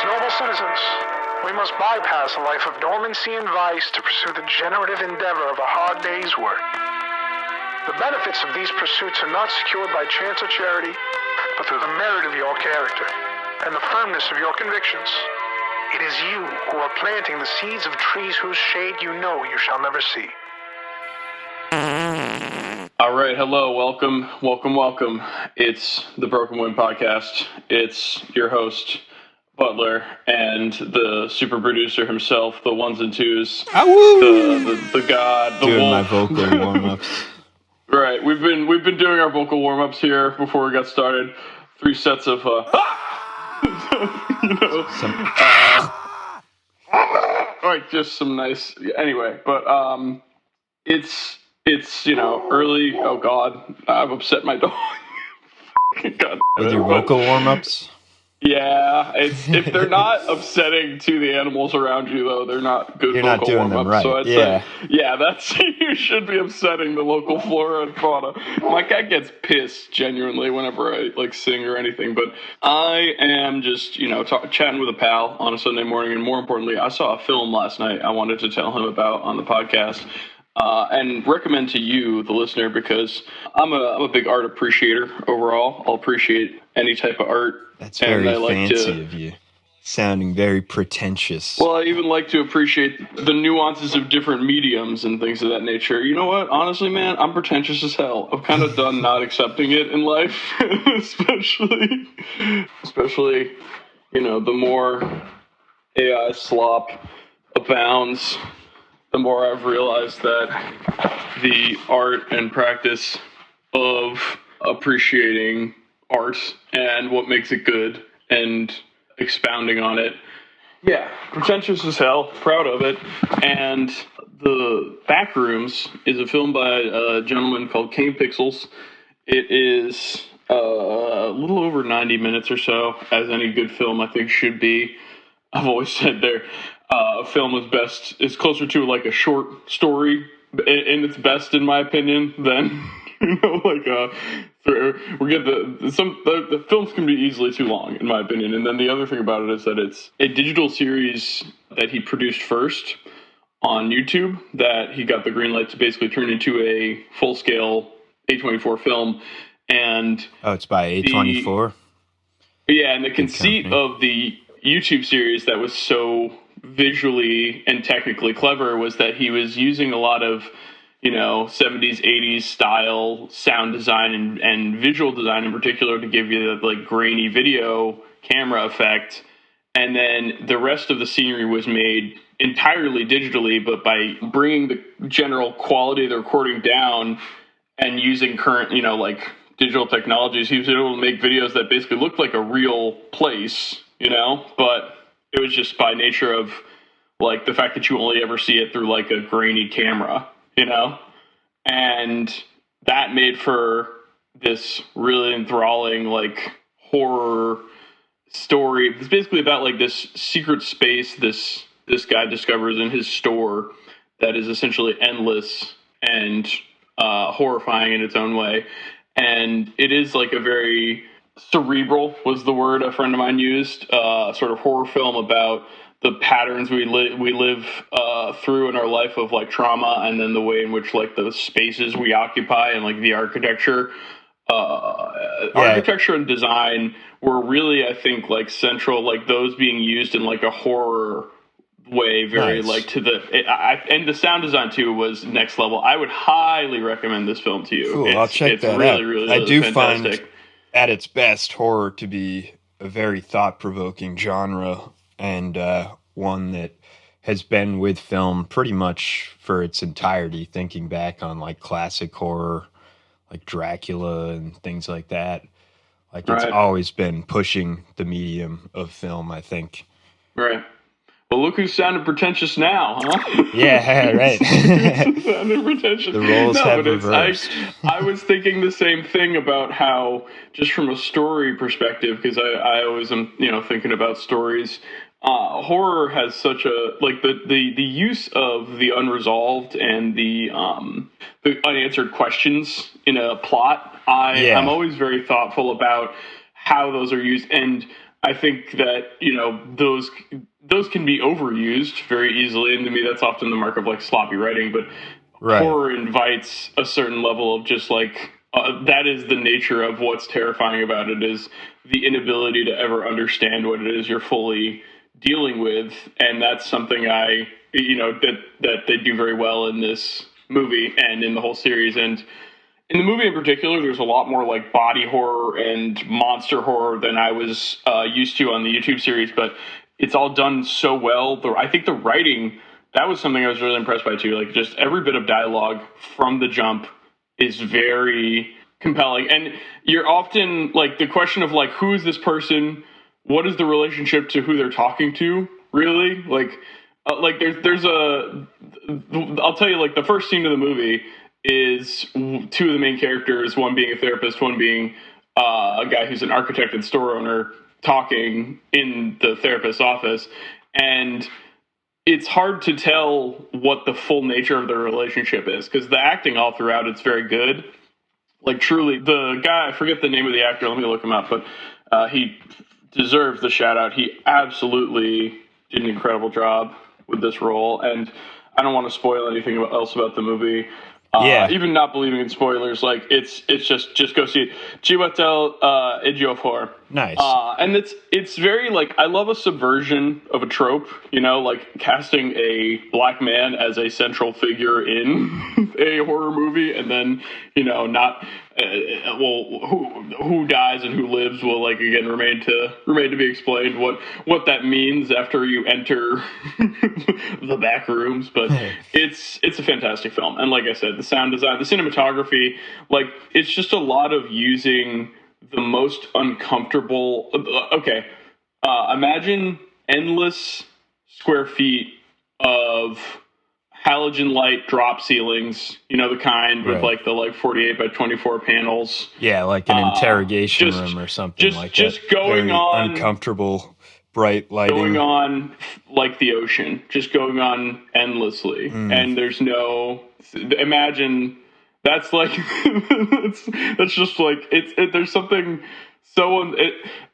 As noble citizens, we must bypass a life of dormancy and vice to pursue the generative endeavor of a hard day's work. The benefits of these pursuits are not secured by chance or charity, but through the merit of your character and the firmness of your convictions. It is you who are planting the seeds of trees whose shade you know you shall never see. All right, hello, welcome. It's the Broken Wind Podcast. It's your host, Butler, and the super producer himself, the ones and twos, the god, the doing wolf. My vocal warm-ups. Right, we've been doing our vocal warm-ups here before we got started. 3 sets of like just some nice. Anyway, but it's early. Oh God, I've upset my dog. God, with your vocal warm-ups. Yeah, if they're not upsetting to the animals around you, though, they're not good. You're vocal not doing warm-ups. them right. So I'd say, that's you should be upsetting the local flora and fauna. My cat gets pissed genuinely whenever I sing or anything. But I am just chatting with a pal on a Sunday morning, and more importantly, I saw a film last night. I wanted to tell him about on the podcast. And recommend to you, the listener, because I'm a big art appreciator overall. I'll appreciate any type of art. That's very fancy of you. Sounding very pretentious. Well, I even like to appreciate the nuances of different mediums and things of that nature. You know what? Honestly, man, I'm pretentious as hell. I'm kind of done not accepting it in life, especially, the more AI slop abounds, the more I've realized that the art and practice of appreciating art and what makes it good and expounding on it. Yeah, pretentious as hell, proud of it. And The Backrooms is a film by a gentleman called King Pixels. It is a little over 90 minutes or so, as any good film I think should be. I've always said a film is closer to like a short story in its best, in my opinion, than the films can be easily too long, in my opinion. And then the other thing about it is that it's a digital series that he produced first on YouTube that he got the green light to basically turn into a full-scale A24 film. And it's by A24? And the conceit of the YouTube series that was so visually and technically clever was that he was using a lot of 70s, 80s style sound design and visual design in particular to give you the grainy video camera effect. And then the rest of the scenery was made entirely digitally, but by bringing the general quality of the recording down and using current, digital technologies, he was able to make videos that basically looked like a real place, but it was just by nature of the fact that you only ever see it through a grainy camera, and that made for this really enthralling horror story. It's basically about this secret space this guy discovers in his store that is essentially endless and horrifying in its own way. And it is a very cerebral, was the word a friend of mine used, sort of horror film about the patterns we live through in our life of trauma, and then the way in which the spaces we occupy and the architecture. Architecture and design were really, I think, central, those being used in a horror way, very nice. And the sound design too was next level. I would highly recommend this film to you. Cool, I'll check that really, out. really, I do fantastic. find at its best horror to be a very thought-provoking genre, and one that has been with film pretty much for its entirety, thinking back on classic horror like Dracula and things like that. It's always been pushing the medium of film, I think. Right. Well, look who's sounding pretentious now, huh? Yeah, right. Sounding pretentious. The roles have reversed. I was thinking the same thing about how, just from a story perspective, because I always am, thinking about stories. Horror has such a the use of the unresolved and the unanswered questions in a plot. I'm always very thoughtful about how those are used, and I think that, those can be overused very easily. And to me, that's often the mark of like sloppy writing. But horror invites a certain level of just like, that is the nature of what's terrifying about it, is the inability to ever understand what it is you're fully dealing with. And that's something that they do very well in this movie and in the whole series. And in the movie in particular, there's a lot more like body horror and monster horror than I was used to on the YouTube series, but it's all done so well. I think the writing, that was something I was really impressed by too. Like, just every bit of dialogue from the jump is very compelling. And you're often like, the question of like, who is this person? What is the relationship to who they're talking to? Really? I'll tell you, like, the first scene of the movie is two of the main characters, one being a therapist, one being a guy who's an architect and store owner, talking in the therapist's office. And it's hard to tell what the full nature of their relationship is, because the acting all throughout, it's very good. Like, truly, the guy, I forget the name of the actor, let me look him up, but he deserves the shout out. He absolutely did an incredible job with this role, and I don't want to spoil anything else about the movie. Even not believing in spoilers, like, it's just go see it. Chiwetel Ejiofor. Nice. And it's very, like, I love a subversion of a trope, like casting a black man as a central figure in a horror movie, and then, not, who dies and who lives will, like, again, remain to be explained what that means after you enter the back rooms. But it's a fantastic film. And like I said, the sound design, the cinematography, like, it's just a lot of using the most uncomfortable. Imagine endless square feet of halogen light drop ceilings, the kind with like the 48 by 24 panels. Yeah, like an interrogation room or something like that. Just going very on uncomfortable bright lighting. Going on like the ocean, just going on endlessly. And there's no, imagine that's like, that's just like, there's something so,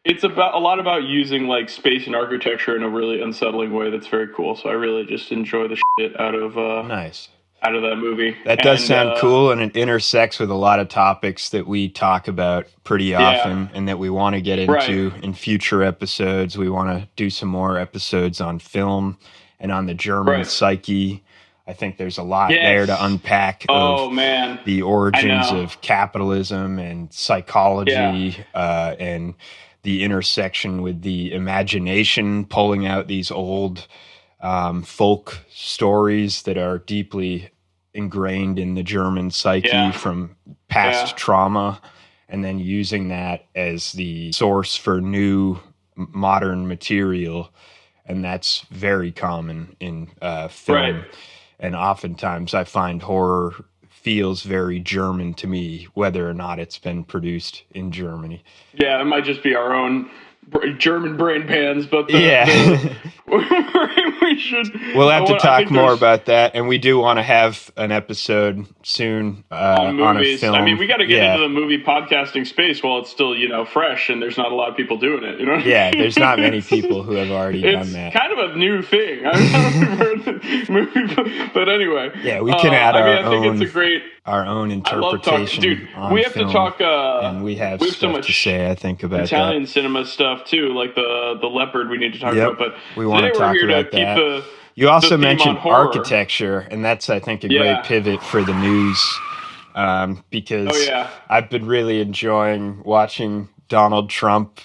it's about a lot about using like space and architecture in a really unsettling way that's very cool. So I really just enjoy the shit out of that movie. That does sound cool, and it intersects with a lot of topics that we talk about pretty often and that we want to get into in future episodes. We want to do some more episodes on film and on the German psyche. I think there's a lot there to unpack of the origins of capitalism and psychology and the intersection with the imagination, pulling out these old folk stories that are deeply ingrained in the German psyche from past trauma, and then using that as the source for new modern material. And that's very common in film. And oftentimes I find horror feels very German to me, whether or not it's been produced in Germany. Yeah, it might just be our own German brain pans, but we'll have to talk more about that, and we do want to have an episode soon on a film. I mean, we got to get into the movie podcasting space while it's still fresh, and there's not a lot of people doing it. Yeah, there's not many people who have already done that. It's kind of a new thing. I don't know if you've heard the movie, but anyway, we can add our own interpretation. Dude, on we have film, to talk. And we have so much to say, I think, about Italian cinema stuff too, like the Leopard. We need to talk about, but we want to talk about that. You also mentioned architecture, and that's, I think, a great pivot for the news, because I've been really enjoying watching Donald Trump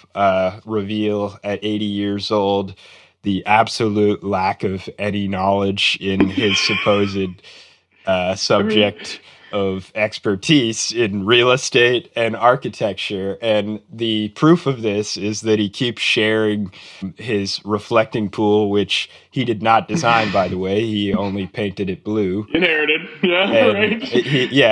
reveal at 80 years old the absolute lack of any knowledge in his supposed subject of expertise in real estate and architecture. And the proof of this is that he keeps sharing his reflecting pool, which he did not design, by the way. He only painted it blue. Inherited.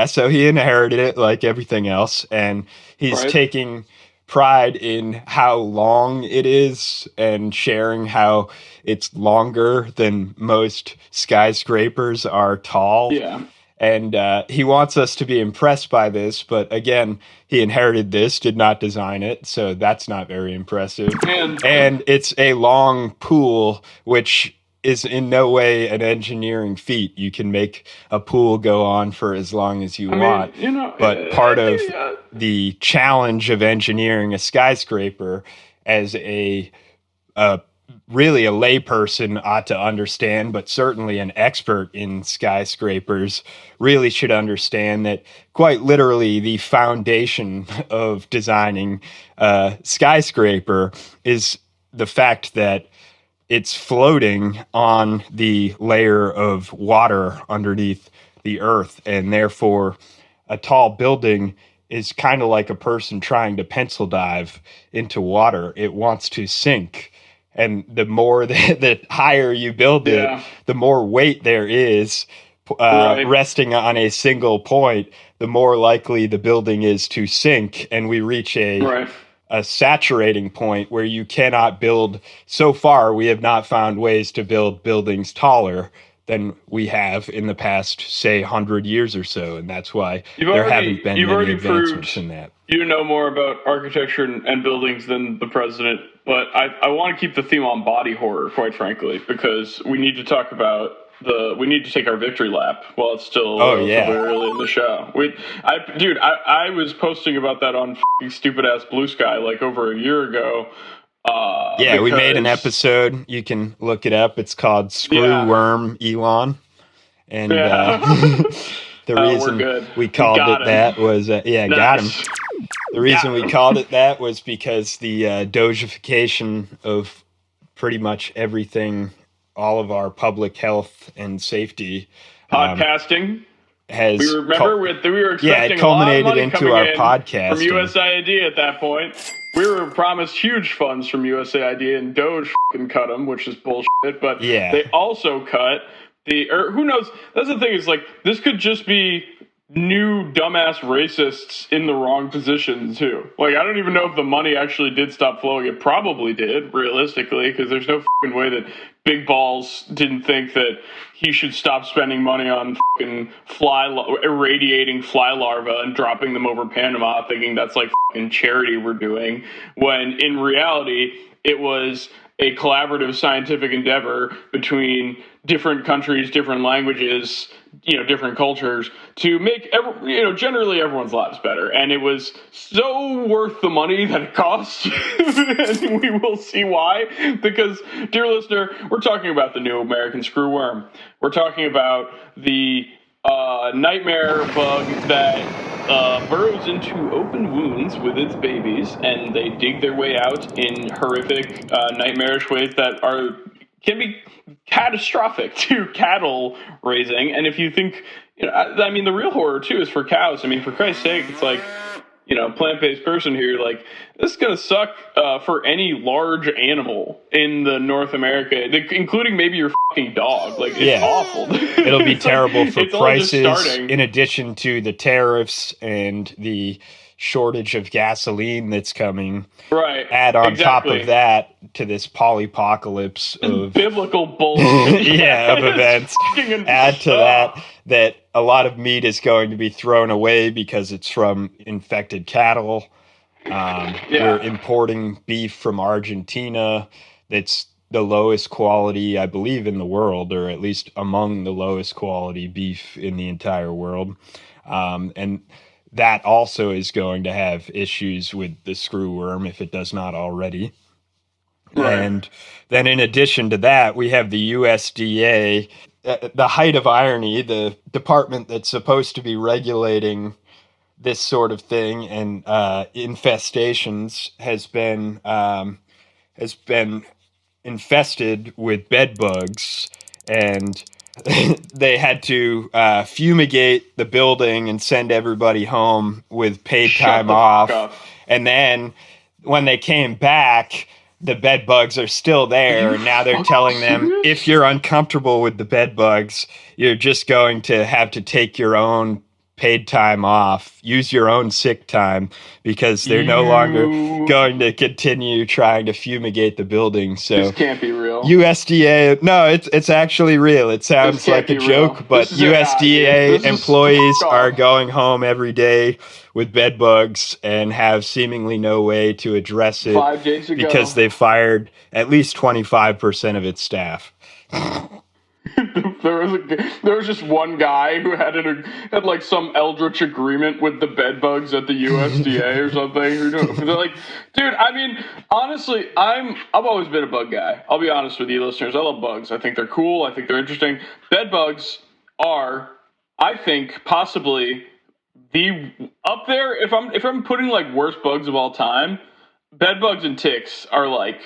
So he inherited it like everything else. And he's taking pride in how long it is and sharing how it's longer than most skyscrapers are tall. Yeah. And he wants us to be impressed by this, but again, he inherited this, did not design it, so that's not very impressive. And it's a long pool, which is in no way an engineering feat. You can make a pool go on for as long as you want. But part of the challenge of engineering a skyscraper, as really a layperson ought to understand, but certainly an expert in skyscrapers really should understand that quite literally the foundation of designing a skyscraper is the fact that it's floating on the layer of water underneath the earth, and therefore a tall building is kind of like a person trying to pencil dive into water. It wants to sink. And the more the higher you build it, the more weight there is resting on a single point, the more likely the building is to sink. And we reach a saturating point where you cannot build. So far, we have not found ways to build buildings taller than we have in the past, say, 100 years or so. And that's why haven't been many advancements in that. You know more about architecture and buildings than the president, but I want to keep the theme on body horror, quite frankly, because we need to talk about we need to take our victory lap while it's still very early in the show. I was posting about that on stupid ass Blue Sky like over a year ago. We made an episode. You can look it up. It's called Screwworm Elon. And the reason we called it that was, got him. The reason we called it that was because the DOGEification of pretty much everything, all of our public health and safety. Podcasting. We were expecting it culminated a lot of money into our podcast from USAID at that point. We were promised huge funds from USAID, and DOGE cut them, which is bullshit. But they also cut who knows? That's the thing, is like, this could just be new dumbass racists in the wrong position too. Like, I don't even know if the money actually did stop flowing. It probably did, realistically, because there's no way that Big Ballz didn't think that he should stop spending money on irradiating fly larvae and dropping them over Panama, thinking that's like charity we're doing, when in reality it was a collaborative scientific endeavor between different countries, different languages, different cultures, to make generally everyone's lives better. And it was so worth the money that it cost. And we will see why. Because, dear listener, we're talking about the new American screwworm. We're talking about the nightmare bug that burrows into open wounds with its babies, and they dig their way out in horrific, nightmarish ways that can be catastrophic to cattle raising. And if you think, the real horror too is for cows. I mean, for Christ's sake, it's like, plant-based person here, like, this is going to suck for any large animal in the North America, including maybe your fucking dog. Like, it's awful. It'll be terrible for prices, in addition to the tariffs and the shortage of gasoline that's coming. Right. Add on top of that to this polypocalypse of biblical bullshit. Of events. Add to that a lot of meat is going to be thrown away because it's from infected cattle. We're importing beef from Argentina that's the lowest quality, I believe, in the world, or at least among the lowest quality beef in the entire world. And that also is going to have issues with the screwworm if it does not already. Right. And then in addition to that, we have the USDA, the height of irony, the department that's supposed to be regulating this sort of thing and infestations has been infested with bed bugs, and they had to fumigate the building and send everybody home with paid time off. And then when they came back, the bed bugs are still there. And now they're telling them, if you're uncomfortable with the bed bugs, you're just going to have to take your own paid time off, use your own sick time, because they're no longer going to continue trying to fumigate the building. So this can't be real. USDA, no, it's actually real. It sounds like a joke, but USDA employees are going home every day with bed bugs and have seemingly no way to address it 5 days ago. Because they fired at least 25% of its staff. There was just one guy who had like some eldritch agreement with the bed bugs at the USDA or something. They're like, dude, I mean, honestly, I've always been a bug guy. I'll be honest with you, listeners. I love bugs. I think they're cool. I think they're interesting. Bed bugs are, I think, possibly up there. If I'm putting like worst bugs of all time, bed bugs and ticks are like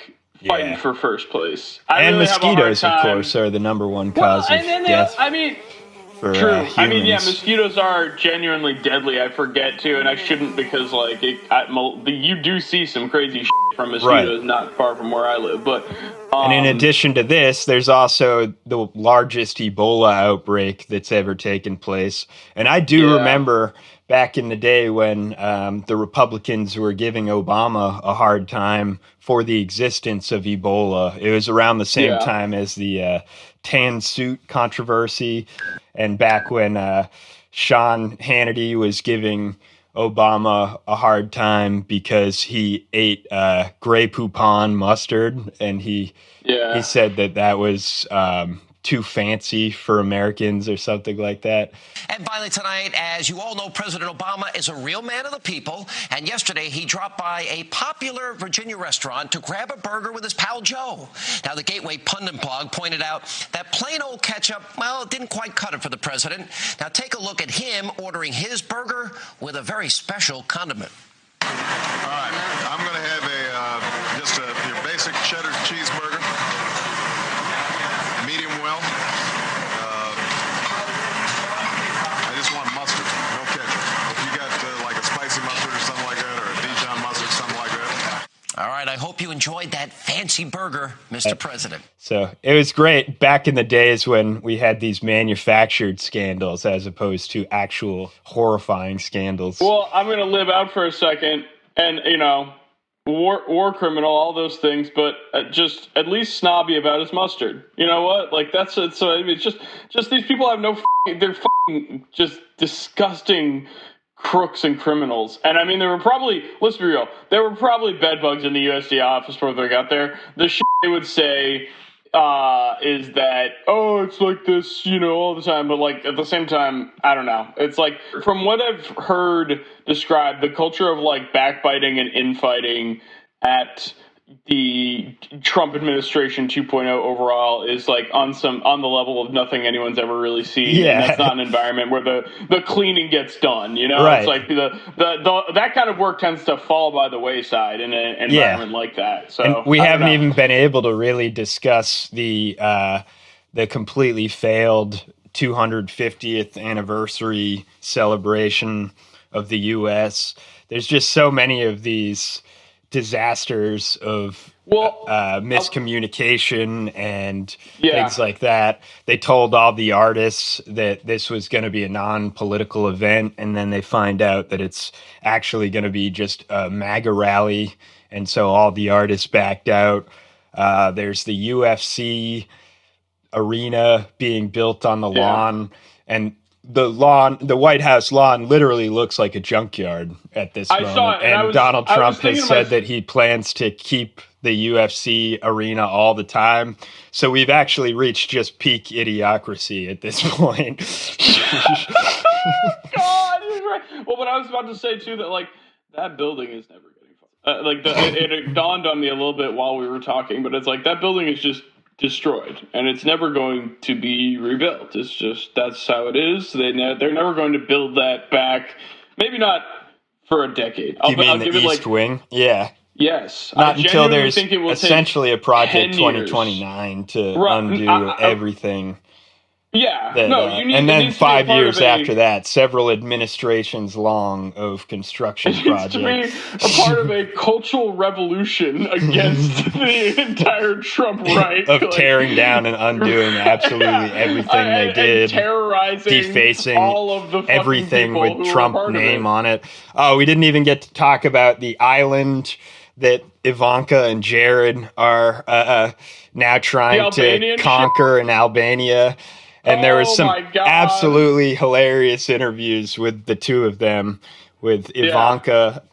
fighting for first place. And really mosquitoes, of course, are the number one cause of death. I mean, for true. I mean, yeah, mosquitoes are genuinely deadly. I forget to, and I shouldn't, because like you do see some crazy shit from mosquitoes not far from where I live. But and in addition to this, there's also the largest Ebola outbreak that's ever taken place. And I do remember back in the day when the Republicans were giving Obama a hard time for the existence of Ebola. It was around the same time as the tan suit controversy, and back when Sean Hannity was giving Obama a hard time because he ate Grey Poupon mustard, and he said that was too fancy for Americans or something like that. And finally tonight, as you all know, President Obama is a real man of the people. And yesterday he dropped by a popular Virginia restaurant to grab a burger with his pal Joe. Now, the Gateway Pundit blog pointed out that plain old ketchup, well, it didn't quite cut it for the president. Now, take a look at him ordering his burger with a very special condiment. All right, I'm going to have just your basic cheddar cheeseburger. Medium well. I just want mustard, no ketchup. If you got like a spicy mustard or something like that, or a Dijon mustard, something like that. All right, I hope you enjoyed that fancy burger, Mr. President. So it was great back in the days when we had these manufactured scandals as opposed to actual horrifying scandals. Well, I'm going to live out for a second, and, you know, war criminal, all those things, but just at least snobby about his mustard. You know what? Like, that's it. So it's just these people have no. They're just disgusting crooks and criminals. And I mean, there were probably, let's be real, there were probably bed bugs in the USDA office before they got there. The shit they would say is that, oh, it's like this, you know, all the time. But like at the same time, I don't know. It's like, from what I've heard described, the culture of like backbiting and infighting at the Trump administration 2.0 overall is like on the level of nothing anyone's ever really seen. Yeah. And that's not an environment where the cleaning gets done, you know? Right. It's like the that kind of work tends to fall by the wayside in an environment like that. So and we haven't even been able to really discuss the completely failed 250th anniversary celebration of the U.S. There's just so many of these disasters of miscommunication and things like that. They told all the artists that this was going to be a non-political event, and then they find out that it's actually going to be just a MAGA rally, and so all the artists backed out. There's the UFC arena being built on the lawn, and the White House lawn literally looks like a junkyard at this moment. Saw it, and Donald Trump has said that he plans to keep the UFC arena all the time. So we've actually reached just peak idiocracy at this point. God, he's right. Well, but I was about to say too that like that building is never getting it dawned on me a little bit while we were talking, but it's like that building is just destroyed, and it's never going to be rebuilt. It's just, that's how it is. They're never going to build that back. Maybe not for a decade. You mean the East Wing? Yeah. Yes. Not until there's essentially a Project 2029 to undo everything. Yeah, and then 5 years after that, several administrations long of construction projects. To be a part of a cultural revolution against the entire Trump right. Of tearing down and undoing absolutely everything they did. And terrorizing defacing all of the everything with Trump name it. on it. Oh, we didn't even get to talk about the island that Ivanka and Jared are now trying to conquer in Albania. And there was some absolutely hilarious interviews with the two of them, with Ivanka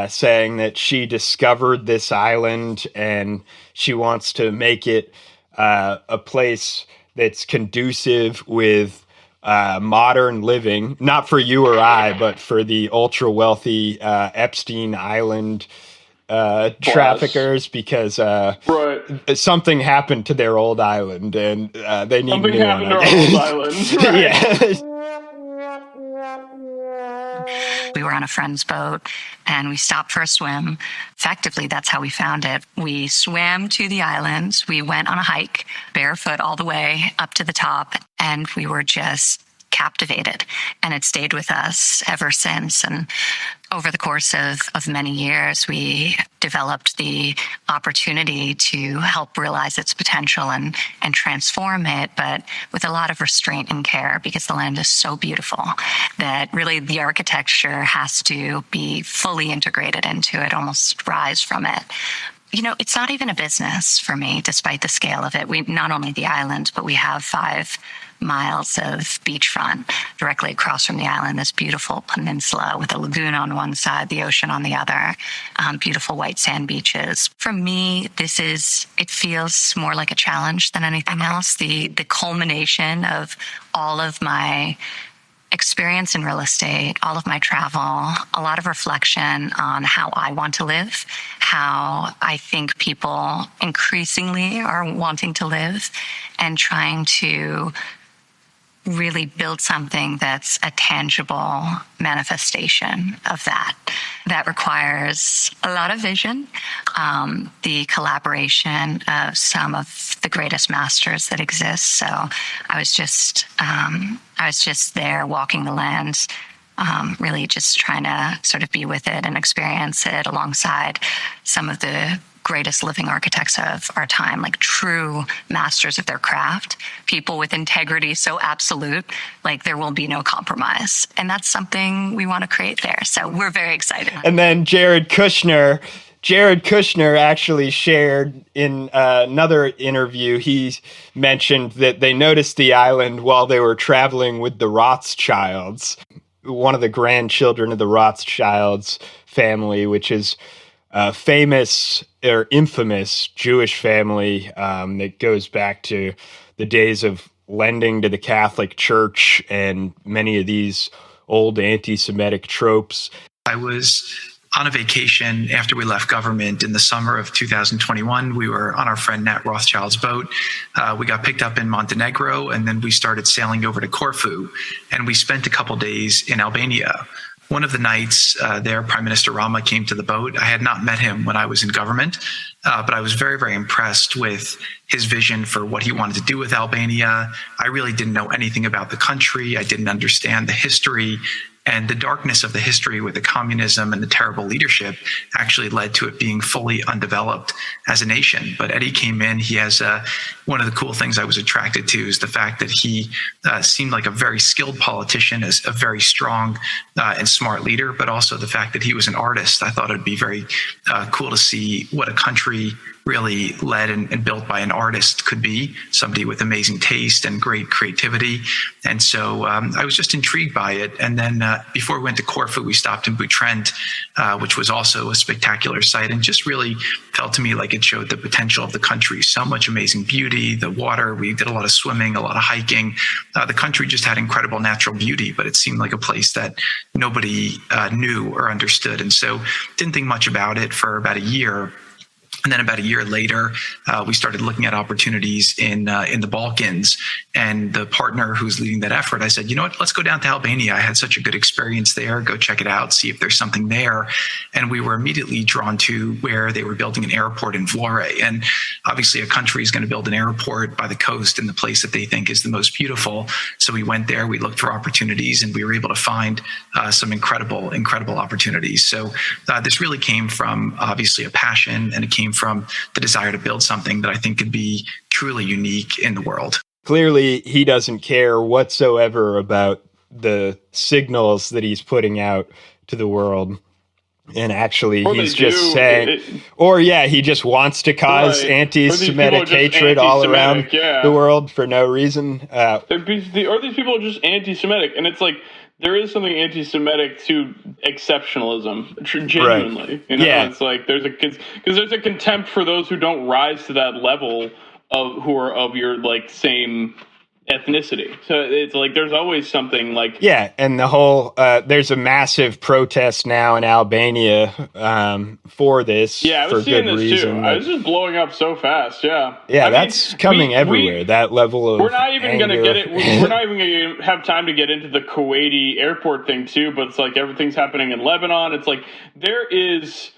saying that she discovered this island and she wants to make it a place that's conducive with modern living, not for you or I, but for the ultra wealthy Epstein Island traffickers, because something happened to their old island and they need something new happened one. to our old island. Right. We were on a friend's boat and we stopped for a swim. Effectively, that's how we found it. We swam to the island. We went on a hike, barefoot all the way up to the top, and we were just captivated. And it stayed with us ever since. And over the course of many years, we developed the opportunity to help realize its potential and transform it, but with a lot of restraint and care, because the land is so beautiful that really the architecture has to be fully integrated into it, almost rise from it. You know, it's not even a business for me, despite the scale of it. We not only the island, but we have 5 miles of beachfront directly across from the island, this beautiful peninsula with a lagoon on one side, the ocean on the other, beautiful white sand beaches. For me, it feels more like a challenge than anything else. The culmination of all of my experience in real estate, all of my travel, a lot of reflection on how I want to live, how I think people increasingly are wanting to live, and trying to really build something that's a tangible manifestation of that. That requires a lot of vision, the collaboration of some of the greatest masters that exist. So I was just there walking the land, really just trying to sort of be with it and experience it alongside some of the greatest living architects of our time, like true masters of their craft, people with integrity so absolute, like there will be no compromise. And that's something we want to create there. So we're very excited. And then Jared Kushner actually shared in another interview, he mentioned that they noticed the island while they were traveling with the Rothschilds, one of the grandchildren of the Rothschilds family, which is a famous or infamous Jewish family that goes back to the days of lending to the Catholic Church and many of these old anti-Semitic tropes. I was on a vacation after we left government in the summer of 2021. We were on our friend Nat Rothschild's boat. We got picked up in Montenegro, and then we started sailing over to Corfu, and we spent a couple days in Albania. One of the nights there, Prime Minister Rama came to the boat. I had not met him when I was in government, but I was very, very impressed with his vision for what he wanted to do with Albania. I really didn't know anything about the country. I didn't understand the history. And the darkness of the history with the communism and the terrible leadership actually led to it being fully undeveloped as a nation. But Eddie came in. He has one of the cool things I was attracted to is the fact that he seemed like a very skilled politician, as a very strong and smart leader, but also the fact that he was an artist. I thought it'd be very cool to see what a country really led and built by an artist could be, somebody with amazing taste and great creativity. And so I was just intrigued by it. And then before we went to Corfu, we stopped in Butrent, which was also a spectacular site, and just really felt to me like it showed the potential of the country. So much amazing beauty, the water. We did a lot of swimming, a lot of hiking. The country just had incredible natural beauty, but it seemed like a place that nobody knew or understood. And so didn't think much about it for about a year. And then about a year later, we started looking at opportunities in the Balkans. And the partner who's leading that effort, I said, you know what, let's go down to Albania. I had such a good experience there. Go check it out, see if there's something there. And we were immediately drawn to where they were building an airport in Vlore. And obviously a country is going to build an airport by the coast in the place that they think is the most beautiful. So we went there, we looked for opportunities, and we were able to find some incredible opportunities. So this really came from obviously a passion, and it came from the desire to build something that I think could be truly unique in the world. Clearly, he doesn't care whatsoever about the signals that he's putting out to the world. And actually, he's just saying, he just wants to cause anti-Semitic hatred all around the world for no reason. Or these people are just anti-Semitic. And it's like, there is something anti-Semitic to exceptionalism, genuinely. Right. You know, it's like, there's a contempt for those who don't rise to that level of who are of your like same ethnicity. So it's like there's always something like and the whole there's a massive protest now in Albania for this. I was for seeing good this reason. too. It's just blowing up so fast. I that's coming everywhere. That level of we're not even anger. gonna get it. We're not even gonna have time to get into the Kuwaiti airport thing too. But it's like everything's happening in Lebanon. It's like there is.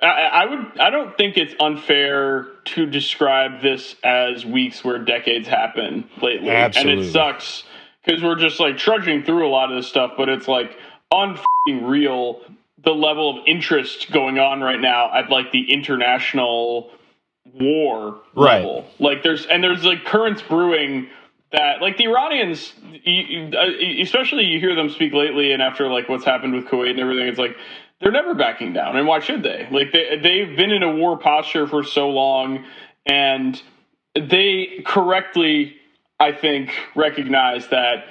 I don't think it's unfair to describe this as weeks where decades happen lately. Absolutely. And it sucks because we're just like trudging through a lot of this stuff, but it's like unfucking real the level of interest going on right now at like the international war level. Like there's like currents brewing that like the Iranians, especially you hear them speak lately and after like what's happened with Kuwait and everything, it's like, they're never backing down, and why should they? Like they've been in a war posture for so long, and they correctly, I think, recognize that,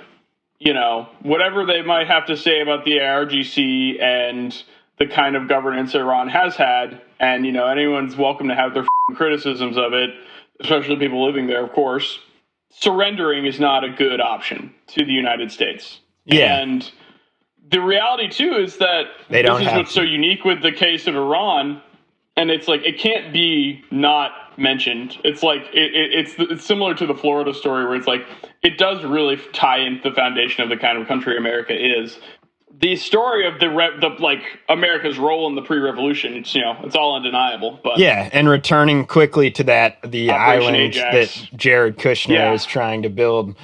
you know, whatever they might have to say about the IRGC and the kind of governance Iran has had, and you know, anyone's welcome to have their criticisms of it, especially people living there, of course. Surrendering is not a good option to the United States, and the reality, too, is that this is what's so unique with the case of Iran, and it's like it can't be not mentioned. It's like it's similar to the Florida story where it's like it does really tie into the foundation of the kind of country America is. The story of the like America's role in the pre-revolution, it's, you know, it's all undeniable. But and returning quickly to that, the Operation island Ajax. that Jared Kushner is trying to build,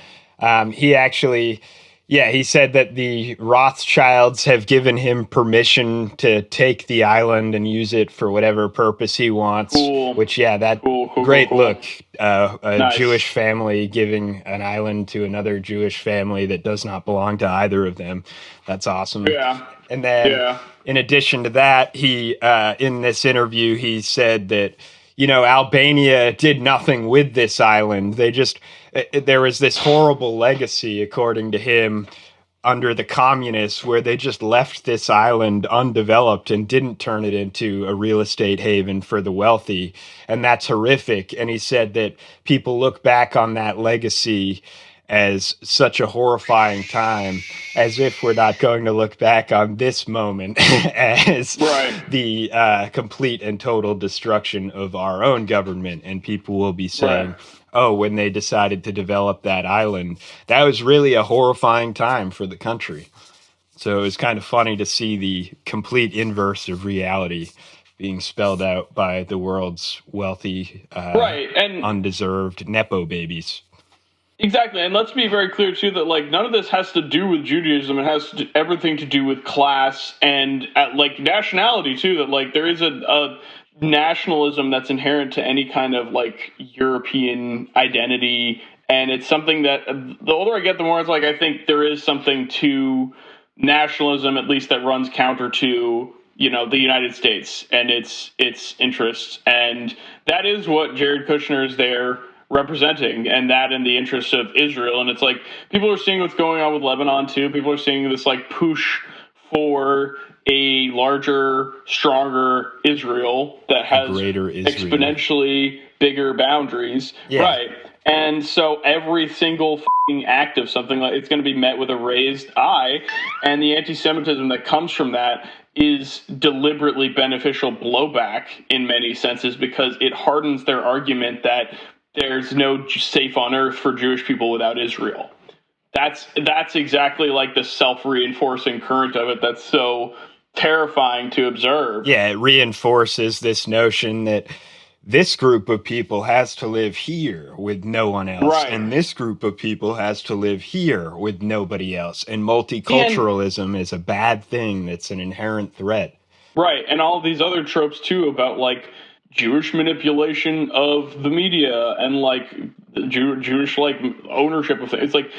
he actually... he said that the Rothschilds have given him permission to take the island and use it for whatever purpose he wants. Cool. Which, great look. A Jewish family giving an island to another Jewish family that does not belong to either of them. That's awesome. Yeah. And then, in addition to that, he in this interview, he said that, you know, Albania did nothing with this island. They just... there was this horrible legacy, according to him, under the communists, where they just left this island undeveloped and didn't turn it into a real estate haven for the wealthy. And that's horrific. And he said that people look back on that legacy as such a horrifying time, as if we're not going to look back on this moment as the complete and total destruction of our own government. And people will be saying, when they decided to develop that island, that was really a horrifying time for the country. So it was kind of funny to see the complete inverse of reality being spelled out by the world's wealthy, and undeserved Nepo babies. Exactly, and let's be very clear, too, that, like, none of this has to do with Judaism. It has everything to do with class and, like, nationality, too, that, like, there is a nationalism that's inherent to any kind of, like, European identity, and it's something that, the older I get, the more it's like, I think there is something to nationalism, at least that runs counter to, you know, the United States and its interests, and that is what Jared Kushner is there representing, and that in the interests of Israel. And it's like people are seeing what's going on with Lebanon too. People are seeing this like push for a larger, stronger Israel that has exponentially bigger boundaries. Right. And so every single act of something like it's going to be met with a raised eye, and the anti-Semitism that comes from that is deliberately beneficial blowback in many senses, because it hardens their argument that there's no safe on earth for Jewish people without Israel. That's exactly like the self-reinforcing current of it that's so terrifying to observe. Yeah, it reinforces this notion that this group of people has to live here with no one else, Right. and this group of people has to live here with nobody else. And multiculturalism is a bad thing. That's an inherent threat. Right, and all these other tropes too about like Jewish manipulation of the media and like Jewish like ownership of things. It's like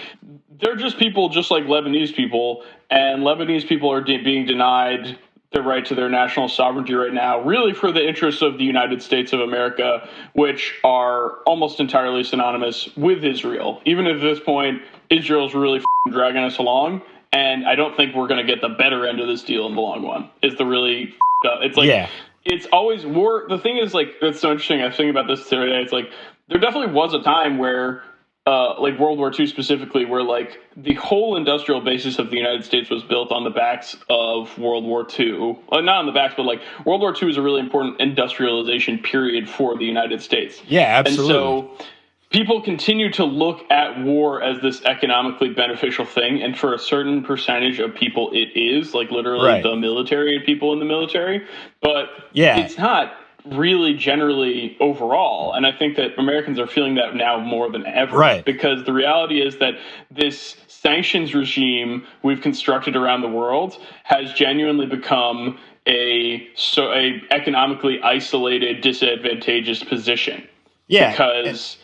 they're just people, just like Lebanese people, and Lebanese people are being denied the right to their national sovereignty right now, really for the interests of the United States of America, which are almost entirely synonymous with Israel. Even at this point, Israel's really dragging us along, and I don't think we're going to get the better end of this deal in the long run. Is the really it's like it's always war. The thing is, like, it's so interesting. I was thinking about this the other day. It's like there definitely was a time where like World War II specifically, where like the whole industrial basis of the United States was built on the backs of World War II. Not on the backs, but like World War II is a really important industrialization period for the United States. Yeah, absolutely. And so people continue to look at war as this economically beneficial thing, and for a certain percentage of people, it is, like literally the military and people in the military. But it's not really generally overall. And I think that Americans are feeling that now more than ever, because the reality is that this sanctions regime we've constructed around the world has genuinely become a economically isolated, disadvantageous position. Because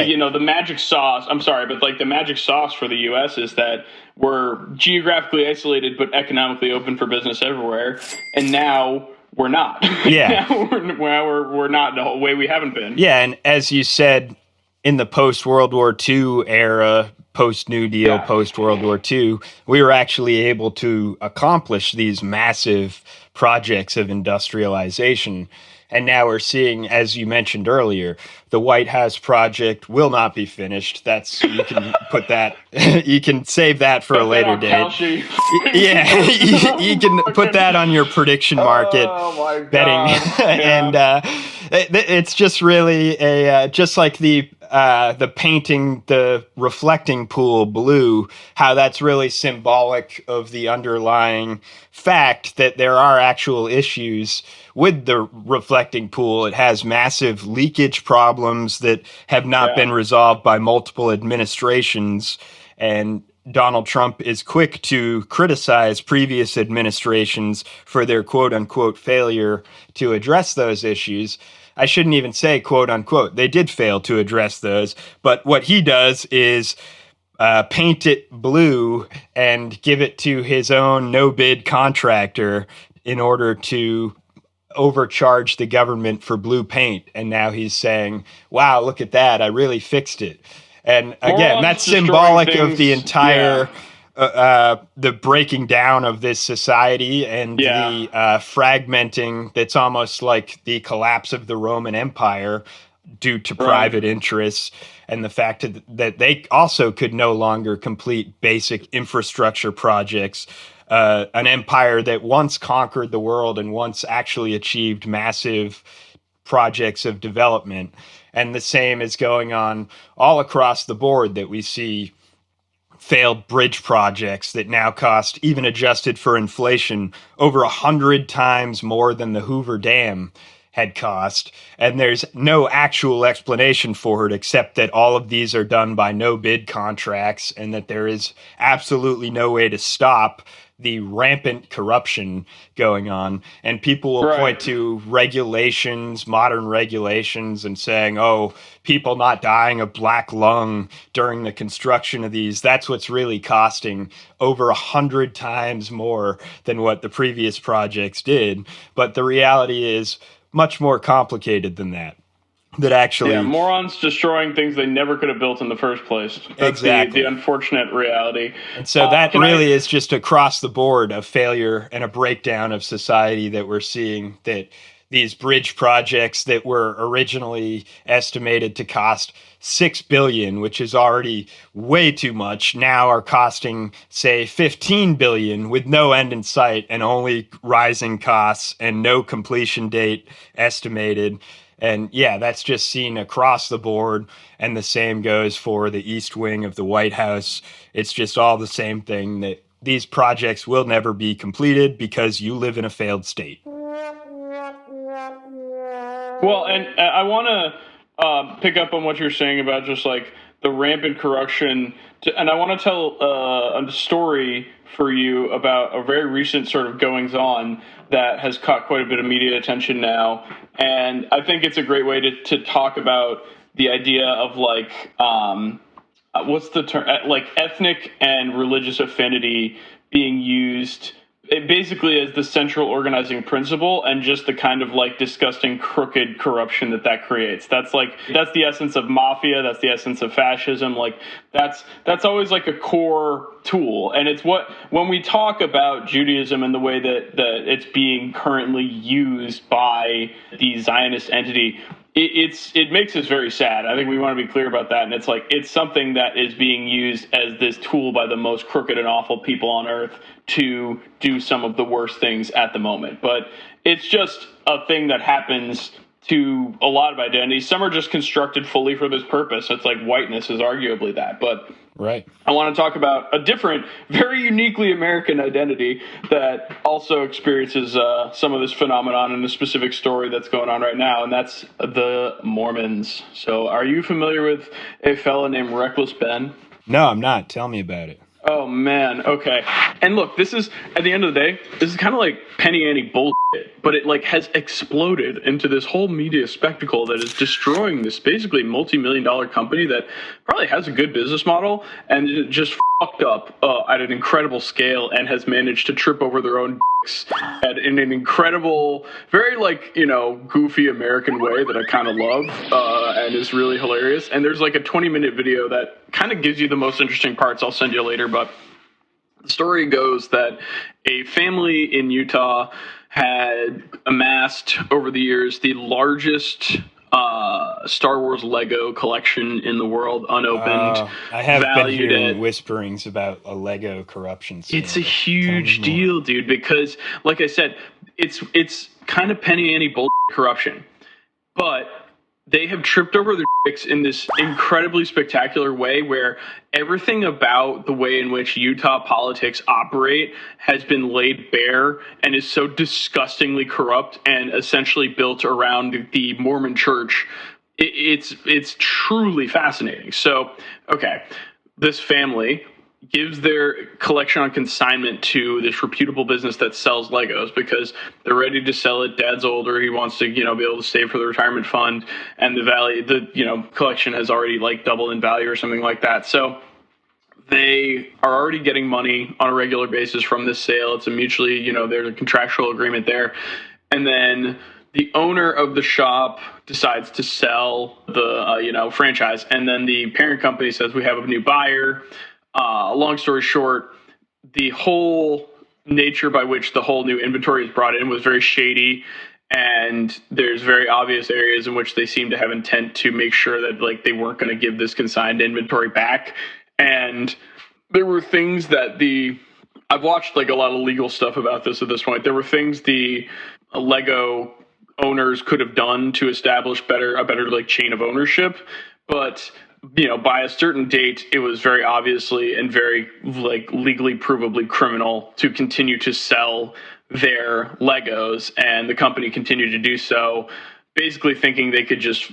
you know, the magic sauce, I'm sorry, but like the magic sauce for the U.S. is that we're geographically isolated but economically open for business everywhere. And now we're not. Now we're not the whole way we haven't been. Yeah, and as you said, in the post-World War II era, post-New Deal, post-World War II, we were actually able to accomplish these massive projects of industrialization. And now we're seeing, as you mentioned earlier, the White House project will not be finished. That's, you can put that, you can save that for a later date. You can put that on your prediction market betting. And it's just really just like the painting the reflecting pool blue, how that's really symbolic of the underlying fact that there are actual issues with the reflecting pool. It has massive leakage problems that have not been resolved by multiple administrations. And Donald Trump is quick to criticize previous administrations for their quote unquote failure to address those issues. I shouldn't even say quote unquote. They did fail to address those. But what he does is paint it blue and give it to his own no-bid contractor in order to overcharge the government for blue paint. And now he's saying, wow, look at that. I really fixed it. And again, that's symbolic of the entire the breaking down of this society and the fragmenting that's almost like the collapse of the Roman Empire due to private interests, and the fact that they also could no longer complete basic infrastructure projects. An empire that once conquered the world and once actually achieved massive projects of development. And the same is going on all across the board, that we see failed bridge projects that now cost, even adjusted for inflation, over 100 times more than the Hoover Dam had cost. And there's no actual explanation for it, except that all of these are done by no bid contracts, and that there is absolutely no way to stop the rampant corruption going on. And people will point to regulations, modern regulations, and saying, oh, people not dying of black lung during the construction of these, that's what's really costing over 100 times more than what the previous projects did. But the reality is much more complicated than that. That actually... Yeah, morons destroying things they never could have built in the first place. That's the unfortunate reality. And so that really is just across the board a failure and a breakdown of society that we're seeing, that these bridge projects that were originally estimated to cost $6 billion, which is already way too much, now are costing, say, $15 billion with no end in sight and only rising costs and no completion date estimated. And yeah, that's just seen across the board. And the same goes for the East Wing of the White House. It's just all the same thing, that these projects will never be completed because you live in a failed state. Well, and I want to pick up on what you're saying about just like the rampant corruption. And I want to tell a story for you about a very recent sort of goings on that has caught quite a bit of media attention now. And I think it's a great way to talk about the idea of like, what's the term, like ethnic and religious affinity being used basically as the central organizing principle, and just the kind of like disgusting crooked corruption that creates. That's the essence of mafia. That's the essence of fascism. Like that's always like a core tool. And it's when we talk about Judaism and the way that it's being currently used by the Zionist entity, it makes us very sad. I think we want to be clear about that. And it's something that is being used as this tool by the most crooked and awful people on earth to do some of the worst things at the moment. But it's just a thing that happens to a lot of identities. Some are just constructed fully for this purpose. It's like whiteness is arguably that. But right. I want to talk about a different, very uniquely American identity that also experiences some of this phenomenon in a specific story that's going on right now, and that's the Mormons. So are you familiar with a fella named Reckless Ben? No, I'm not. Tell me about it. Oh, man. Okay. And look, this is, at the end of the day, this is kind of like penny ante bullshit, but it like has exploded into this whole media spectacle that is destroying this basically multi-million-dollar company that probably has a good business model and it just fucked up at an incredible scale and has managed to trip over their own dicks in an incredible, very like, goofy American way that I kind of love and is really hilarious. And there's like a 20-minute video that kind of gives you the most interesting parts. I'll send you later, but the story goes that a family in Utah had amassed over the years the largest Star Wars Lego collection in the world, unopened. I have been hearing whisperings about a Lego corruption scandal. It's a huge deal, dude, because, like I said, it's kind of penny ante bullshit corruption, but they have tripped over their dicks in this incredibly spectacular way where everything about the way in which Utah politics operate has been laid bare and is so disgustingly corrupt and essentially built around the Mormon church. It's truly fascinating. So, okay, this family gives their collection on consignment to this reputable business that sells Legos because they're ready to sell it. Dad's older. He wants to, be able to save for the retirement fund, and the collection has already like doubled in value or something like that. So they are already getting money on a regular basis from this sale. It's a mutually, there's a contractual agreement there. And then the owner of the shop decides to sell the, franchise. And then the parent company says, we have a new buyer. Long story short, the whole nature by which the whole new inventory is brought in was very shady, and there's very obvious areas in which they seem to have intent to make sure that like they weren't going to give this consigned inventory back. And there were things that I've watched like a lot of legal stuff about this at this point. There were things the Lego owners could have done to establish a better like chain of ownership, but by a certain date, it was very obviously and very like legally provably criminal to continue to sell their Legos, and the company continued to do so, basically thinking they could just,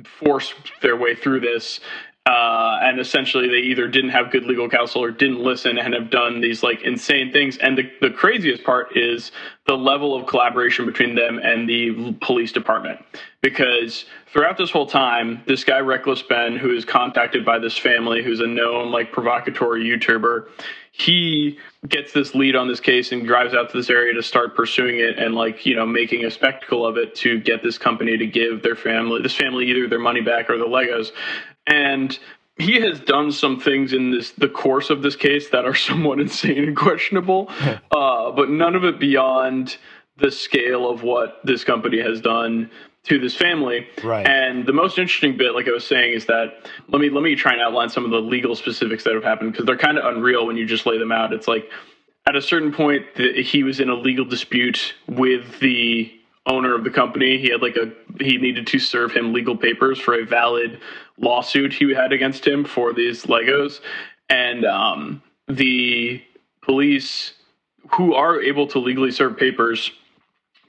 force their way through this. And essentially they either didn't have good legal counsel or didn't listen and have done these like insane things. And the craziest part is the level of collaboration between them and the police department, because throughout this whole time, this guy, Reckless Ben, who is contacted by this family, who's a known like provocatory YouTuber, he gets this lead on this case and drives out to this area to start pursuing it and like, making a spectacle of it to get this company to give this family either their money back or the Legos. And he has done some things in the course of this case that are somewhat insane and questionable, but none of it beyond the scale of what this company has done to this family. Right. And the most interesting bit, like I was saying, is that let me try and outline some of the legal specifics that have happened, because they're kind of unreal when you just lay them out. It's like at a certain point he was in a legal dispute with the owner of the company. He needed to serve him legal papers for a valid lawsuit he had against him for these Legos. And the police, who are able to legally serve papers,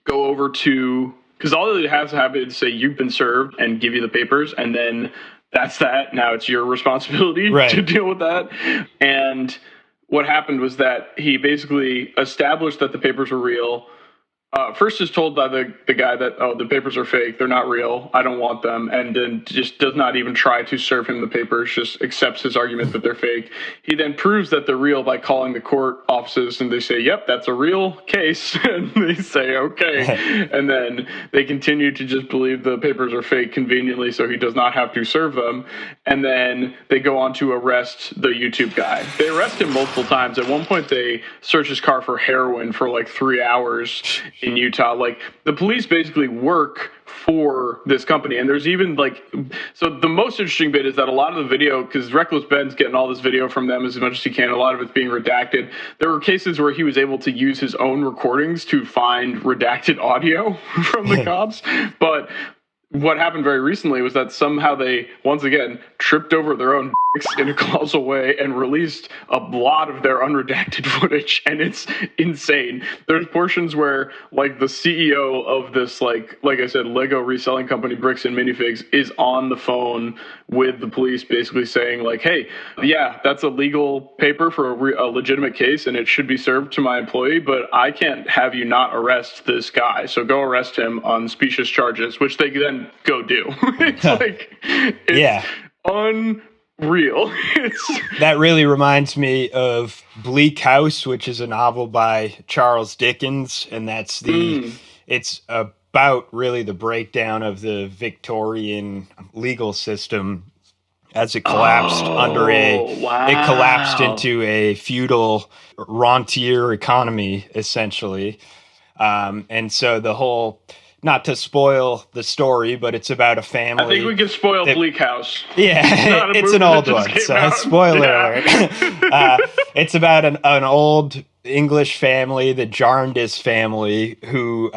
go over to because all it has to happen is say you've been served and give you the papers, and then that's that. Now it's your responsibility to deal with that. And what happened was that he basically established that the papers were real. First is told by the guy that, oh, the papers are fake, they're not real, I don't want them, and then just does not even try to serve him the papers, just accepts his argument that they're fake. He then proves that they're real by calling the court offices, and they say, yep, that's a real case, and they say, okay. And then they continue to just believe the papers are fake conveniently, so he does not have to serve them. And then they go on to arrest the YouTube guy. They arrest him multiple times. At one point, they search his car for heroin for like 3 hours in Utah. Like, the police basically work for this company. And there's even like, so the most interesting bit is that a lot of the video, because Reckless Ben's getting all this video from them as much as he can, a lot of it's being redacted. There were cases where he was able to use his own recordings to find redacted audio from the cops. But what happened very recently was that somehow they, once again, tripped over their own dicks in a causal way and released a lot of their unredacted footage, and it's insane. There's portions where, like, the CEO of this, like I said, Lego reselling company, Bricks and Minifigs, is on the phone with the police basically saying, like, hey, yeah, that's a legal paper for a legitimate case, and it should be served to my employee, but I can't have you not arrest this guy, so go arrest him on specious charges, which they then go do. It's like, it's unreal. That really reminds me of Bleak House, which is a novel by Charles Dickens, and that's it's about really the breakdown of the Victorian legal system as it collapsed it collapsed into a feudal rentier economy, essentially. And so the whole, not to spoil the story, but it's about a family. I think we can spoil Bleak House. Yeah, it's an old one, so spoiler alert. It's about an old English family, the Jarndyce family, who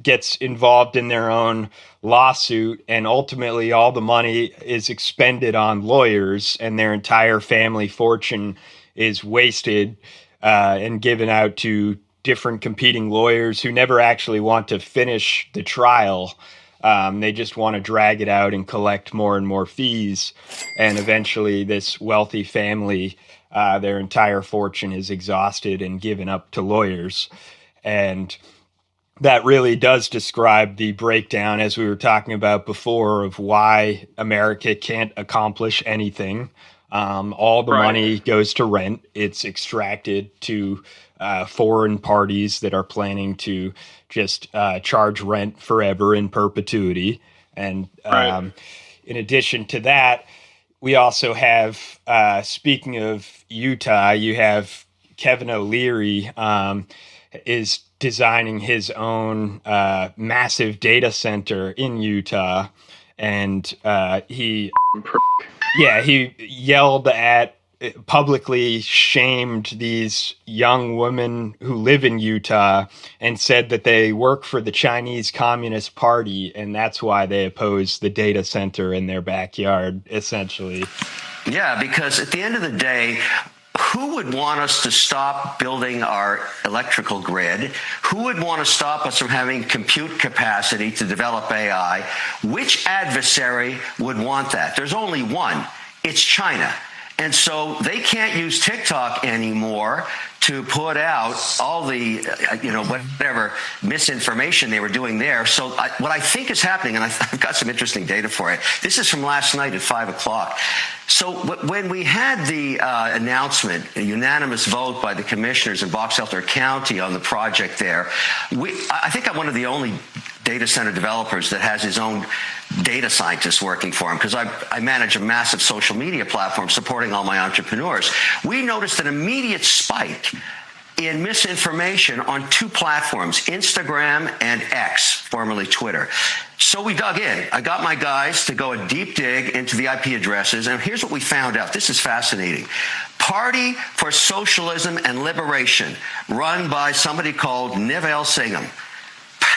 gets involved in their own lawsuit, and ultimately all the money is expended on lawyers, and their entire family fortune is wasted and given out to different competing lawyers who never actually want to finish the trial. They just want to drag it out and collect more and more fees. And eventually this wealthy family, their entire fortune is exhausted and given up to lawyers. And that really does describe the breakdown, as we were talking about before, of why America can't accomplish anything. All the money goes to rent. It's extracted to foreign parties that are planning to just charge rent forever in perpetuity. And in addition to that, we also have, speaking of Utah, you have Kevin O'Leary is designing his own massive data center in Utah. And he yelled at, publicly shamed these young women who live in Utah and said that they work for the Chinese Communist Party, and that's why they oppose the data center in their backyard, essentially. Yeah, because at the end of the day, who would want us to stop building our electrical grid? Who would want to stop us from having compute capacity to develop AI? Which adversary would want that? There's only one. It's China. And so they can't use TikTok anymore to put out all the, whatever misinformation they were doing there. So what I think is happening, and I've got some interesting data for it. This is from last night at 5 o'clock. So when we had the announcement, a unanimous vote by the commissioners in Box Elder County on the project there, I think I'm one of the only data center developers that has his own data scientists working for him, because I manage a massive social media platform supporting all my entrepreneurs. We noticed an immediate spike in misinformation on two platforms, Instagram and X, formerly Twitter. So we dug in. I got my guys to go a deep dig into the IP addresses, and here's what we found out. This is fascinating. Party for Socialism and Liberation, run by somebody called Nivelle Singham,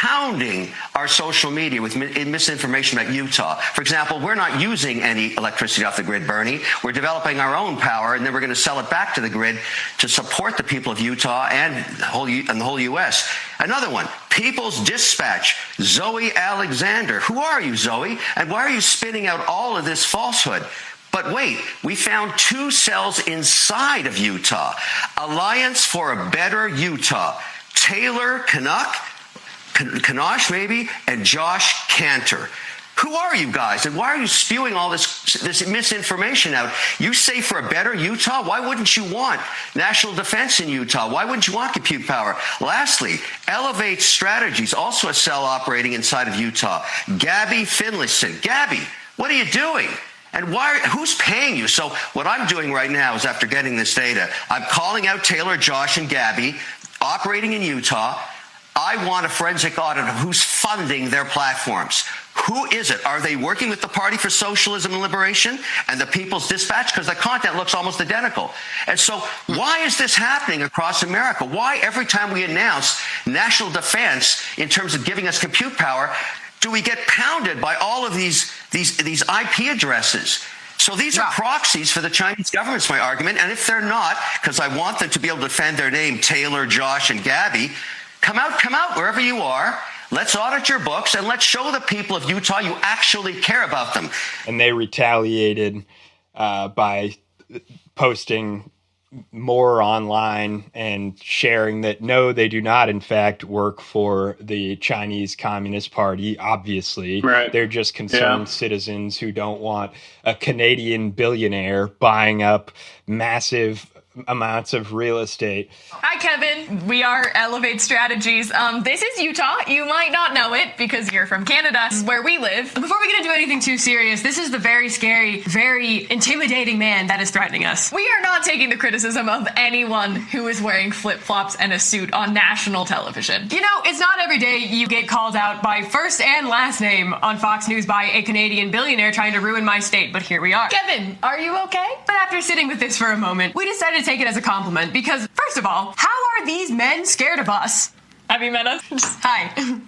pounding our social media with misinformation about Utah. For example, we're not using any electricity off the grid, Bernie. We're developing our own power, and then we're going to sell it back to the grid to support the people of Utah and the whole U.S. Another one, People's Dispatch, Zoe Alexander. Who are you, Zoe? And why are you spinning out all of this falsehood? But wait, we found 2 cells inside of Utah. Alliance for a Better Utah. Taylor Kanosh maybe, and Josh Cantor. Who are you guys, and why are you spewing all this misinformation out? You say for a better Utah? Why wouldn't you want national defense in Utah? Why wouldn't you want compute power? Lastly, Elevate Strategies, also a cell operating inside of Utah. Gabby Finlayson. Gabby, what are you doing? And who's paying you? So what I'm doing right now is, after getting this data, I'm calling out Taylor, Josh, and Gabby, operating in Utah. I want a forensic audit of who's funding their platforms. Who is it? Are they working with the Party for Socialism and Liberation and the People's Dispatch? Because the content looks almost identical. And so why is this happening across America? Why every time we announce national defense in terms of giving us compute power, do we get pounded by all of these IP addresses? So these are proxies for the Chinese government's my argument. And if they're not, because I want them to be able to defend their name, Taylor, Josh, and Gabby, come out wherever you are. Let's audit your books, and let's show the people of Utah you actually care about them. And they retaliated by posting more online and sharing that, no, they do not, in fact, work for the Chinese Communist Party. Obviously, they're just concerned citizens who don't want a Canadian billionaire buying up massive amounts of real estate. Hi, Kevin. We are Elevate Strategies. This is Utah. You might not know it because you're from Canada. This is where we live. Before we get into anything too serious, this is the very scary, very intimidating man that is threatening us. We are not taking the criticism of anyone who is wearing flip-flops and a suit on national television. You know, it's not every day you get called out by first and last name on Fox News by a Canadian billionaire trying to ruin my state, but here we are. Kevin, are you okay? But after sitting with this for a moment, we decided to take it as a compliment because, first of all, how are these men scared of us? Have you met us? Hi.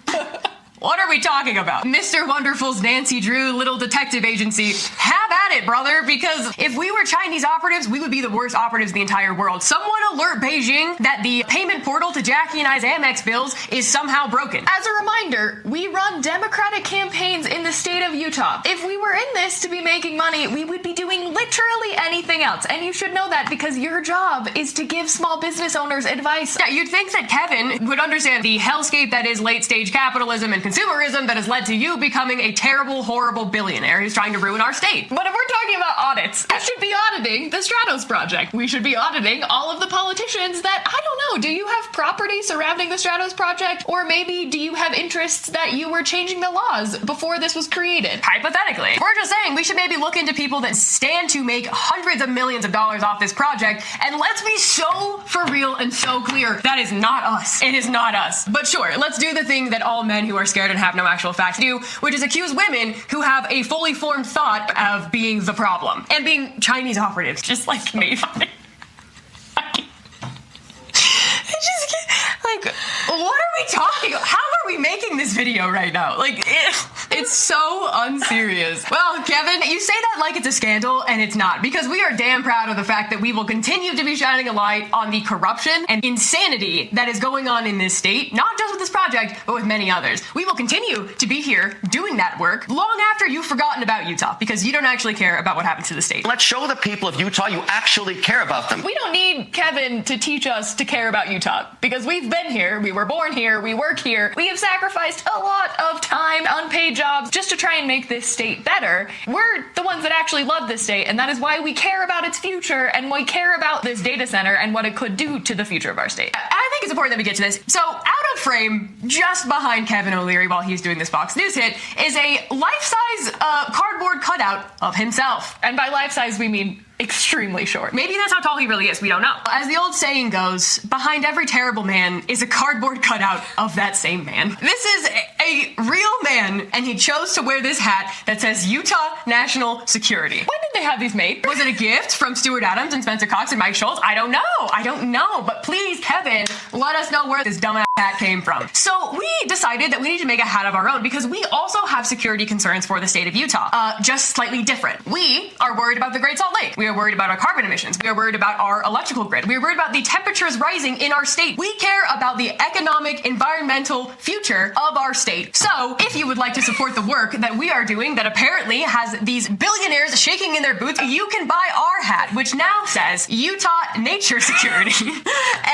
What are we talking about? Mr. Wonderful's Nancy Drew little detective agency. Have at it, brother, because if we were Chinese operatives, we would be the worst operatives in the entire world. Someone alert Beijing that the payment portal to Jackie and I's Amex bills is somehow broken. As a reminder, we run Democratic campaigns in the state of Utah. If we were in this to be making money, we would be doing literally anything else. And you should know that because your job is to give small business owners advice. Yeah, you'd think that Kevin would understand the hellscape that is late-stage capitalism and consumerism that has led to you becoming a terrible, horrible billionaire who's trying to ruin our state. But if we're talking about audits, we should be auditing the Stratos Project. We should be auditing all of the politicians that, I don't know, do you have property surrounding the Stratos Project? Or maybe do you have interests that you were changing the laws before this was created? Hypothetically. We're just saying we should maybe look into people that stand to make hundreds of millions of dollars off this project, and let's be so for real and so clear, that is not us. It is not us. But sure, let's do the thing that all men who are scared and have no actual facts do, which is accuse women who have a fully formed thought of being the problem and being Chinese operatives, just like me. Like, what are we talking about? How are we making this video right now? Like, it's so unserious. Well, Kevin, you say that like it's a scandal, and it's not, because we are damn proud of the fact that we will continue to be shining a light on the corruption and insanity that is going on in this state, not just with this project, but with many others. We will continue to be here doing that work long after you've forgotten about Utah, because you don't actually care about what happens to the state. Let's show the people of Utah you actually care about them. We don't need Kevin to teach us to care about Utah, because we've been here, we were born here, we work here, we have sacrificed a lot of time, unpaid jobs, just to try and make this state better. We're the ones that actually love this state, and that is why we care about its future, and we care about this data center and what it could do to the future of our state. I think it's important that we get to this. So, out of frame, just behind Kevin O'Leary while he's doing this Fox News hit, is a life-size cardboard cutout of himself. And by life-size, we mean extremely short. Maybe that's how tall he really is, we don't know. As the old saying goes, behind every terrible man is a cardboard cutout of that same man. This is a real man, and he chose to wear this hat that says Utah National Security. When did they have these made? Was it a gift from Stuart Adams and Spencer Cox and Mike Schultz? I don't know, but please, Kevin, let us know where this dumbass hat came from. So we decided that we need to make a hat of our own because we also have security concerns for the state of Utah, just slightly different. We are worried about the Great Salt Lake. We are worried about our carbon emissions. We are worried about our electrical grid. We are worried about the temperatures rising in our state. We care about the economic, environmental future of our state. So if you would like to support the work that we are doing that apparently has these billionaires shaking in their boots, you can buy our hat, which now says Utah Nature Security.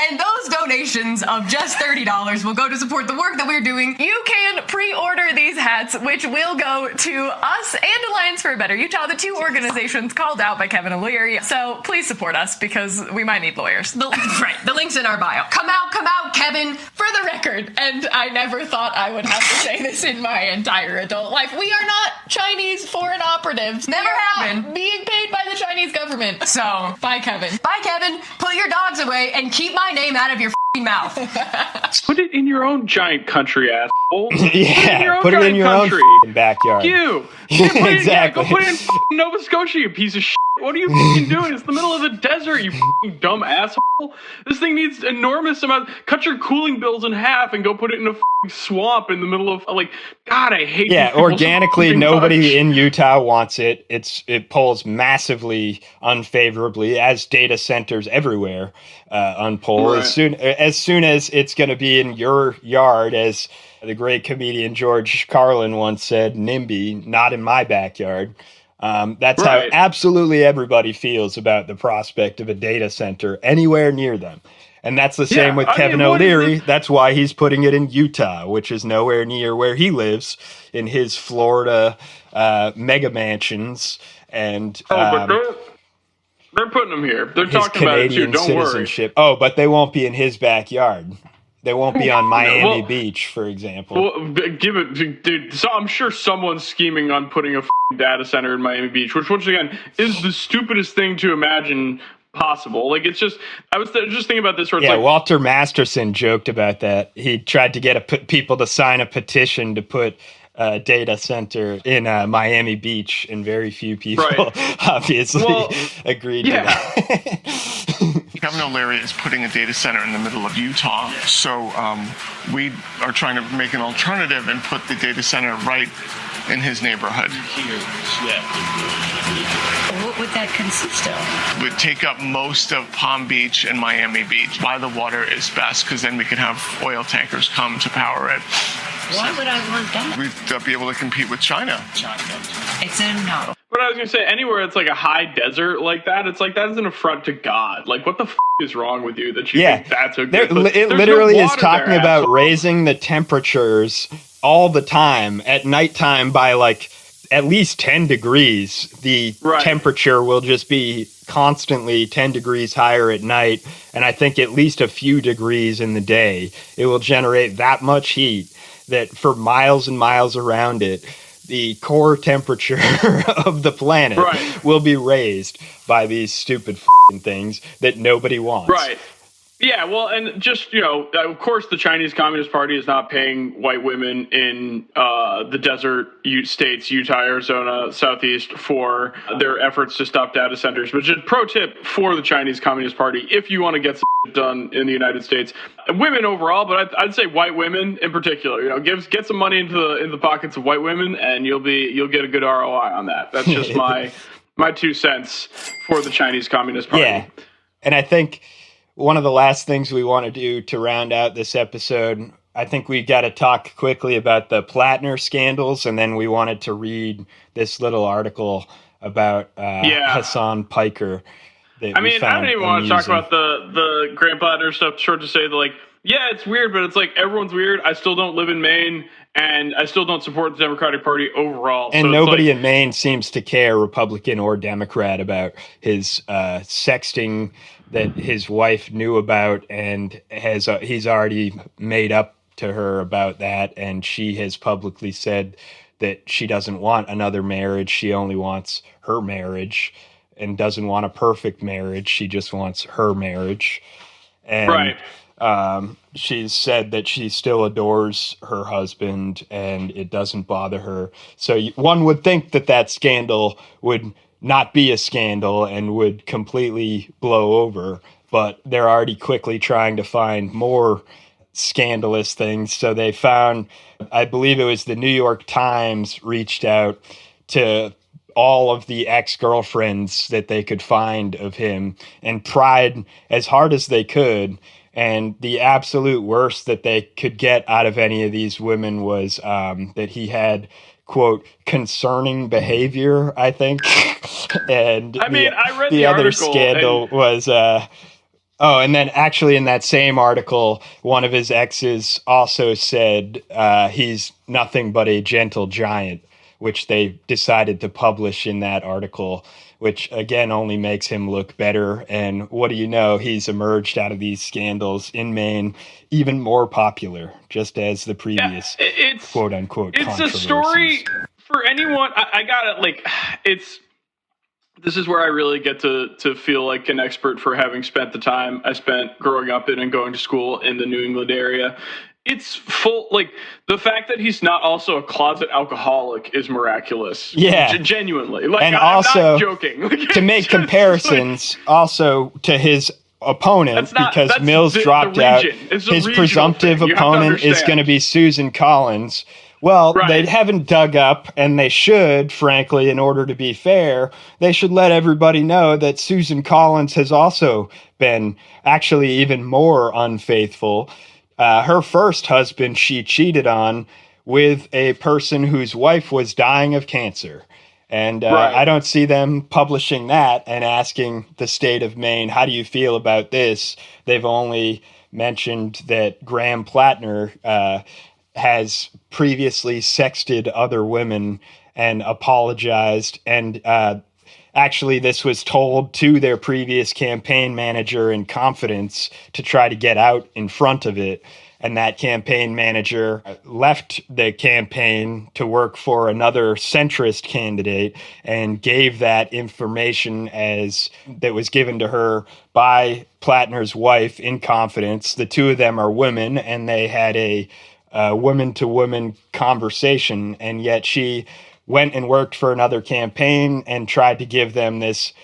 And those donations of just $30 will go to support the work that we're doing. You can pre-order these hats, which will go to us and Alliance for a Better Utah, the two organizations called out by Kevin O'Leary. So please support us because we might need lawyers. The link's in our bio. Come out, Kevin, for the record. And I never thought I would have to say this in my entire adult life. We are not Chinese foreign operatives. Never have been. Being paid by the Chinese government. So, bye, Kevin. Bye, Kevin. Put your dogs away and keep my name out of your mouth. Put it in your own giant country, asshole. Yeah, put it in your own backyard. You. Exactly. Go put it in Nova Scotia, you piece of shit. What are you doing? It's the middle of the desert, you dumb asshole. This thing needs enormous amount. Cut your cooling bills in half and go put it in a swamp in the middle of, like, God, I hate Yeah, these people organically, so nobody much. in Utah wants it. It polls massively unfavorably, as data centers everywhere unpoll. Right. As soon as it's going to be in your yard, as the great comedian George Carlin once said, NIMBY, not in my backyard. That's Right. how absolutely everybody feels about the prospect of a data center anywhere near them. And that's the same with Kevin O'Leary. That's why he's putting it in Utah, which is nowhere near where he lives in his Florida mega mansions. And but they're putting them here. They're talking about it too. Canadian Don't citizenship. Oh, but they won't be in his backyard. They won't be on Miami Beach, for example. Well, give it, dude. So I'm sure someone's scheming on putting a data center in Miami Beach, which, once again, is the stupidest thing to imagine possible. Like, it's just, I was just thinking about this. Where it's like, Walter Masterson joked about that. He tried to get people to sign a petition to put a data center in Miami Beach, and very few people obviously agreed to that. Kevin O'Leary is putting a data center in the middle of Utah, so we are trying to make an alternative and put the data center right in his neighborhood. What would that consist of? We'd take up most of Palm Beach and Miami Beach. By the water is best, because then we can have oil tankers come to power it. Why would I want that? We'd be able to compete with China. It's a no. But I was going to say, anywhere it's like a high desert like that, it's like, that is an affront to God. Like, what the is wrong with you that you think that's a good place? It literally is talking about raising the temperatures all the time at nighttime by like at least 10 degrees. The temperature will just be constantly 10 degrees higher at night, and I think at least a few degrees in the day. It will generate that much heat that for miles and miles around it, the core temperature of the planet will be raised by these stupid things that nobody wants. Right. Yeah, well, and just, of course, the Chinese Communist Party is not paying white women in the desert states, Utah, Arizona, Southeast, for their efforts to stop data centers. But just pro tip for the Chinese Communist Party, if you want to get done in the United States, women overall, but I'd say white women in particular, get some money into the pockets of white women, and you'll get a good ROI on that. That's just my 2 cents for the Chinese Communist Party. Yeah, and I think one of the last things we want to do to round out this episode, I think we got to talk quickly about the Plattner scandals, and then we wanted to read this little article about Hasan Piker. I don't even want to talk about the Grant Plattner stuff, short to say that, like, yeah, it's weird, but it's like everyone's weird. I still don't live in Maine, and I still don't support the Democratic Party overall. And so nobody in Maine seems to care, Republican or Democrat, about his sexting that his wife knew about, and he's already made up to her about that, and she has publicly said that she doesn't want another marriage. She only wants her marriage and doesn't want a perfect marriage. She just wants her marriage. And she's said that she still adores her husband and it doesn't bother her. So one would think that scandal would not be a scandal and would completely blow over, but they're already quickly trying to find more scandalous things. So they found, I believe it was the New York Times reached out to all of the ex-girlfriends that they could find of him and pried as hard as they could. And the absolute worst that they could get out of any of these women was that he had, quote, concerning behavior, I think. And I read the other article scandal was, and then actually in that same article, one of his exes also said he's nothing but a gentle giant, which they decided to publish in that article, which again only makes him look better. And what do you know? He's emerged out of these scandals in Maine even more popular, just as the previous quote unquote. It's a story for anyone. I got it. This is where I really get to feel like an expert for having spent the time I spent growing up in and going to school in the New England area. It's full, the fact that he's not also a closet alcoholic is miraculous. Yeah. Genuinely. And I'm also, not joking. To make comparisons also to his opponent, because Mills dropped out, his presumptive opponent is going to be Susan Collins. Well, They haven't dug up, and they should, frankly, in order to be fair, they should let everybody know that Susan Collins has also been actually even more unfaithful. Her first husband, she cheated on with a person whose wife was dying of cancer. And I don't see them publishing that and asking the state of Maine, how do you feel about this? They've only mentioned that Graham Plattner has previously sexted other women and apologized. And actually, this was told to their previous campaign manager in confidence to try to get out in front of it. And that campaign manager left the campaign to work for another centrist candidate and gave that information that was given to her by Plattner's wife in confidence. The two of them are women, and they had a woman-to-woman conversation, and yet she went and worked for another campaign and tried to give them this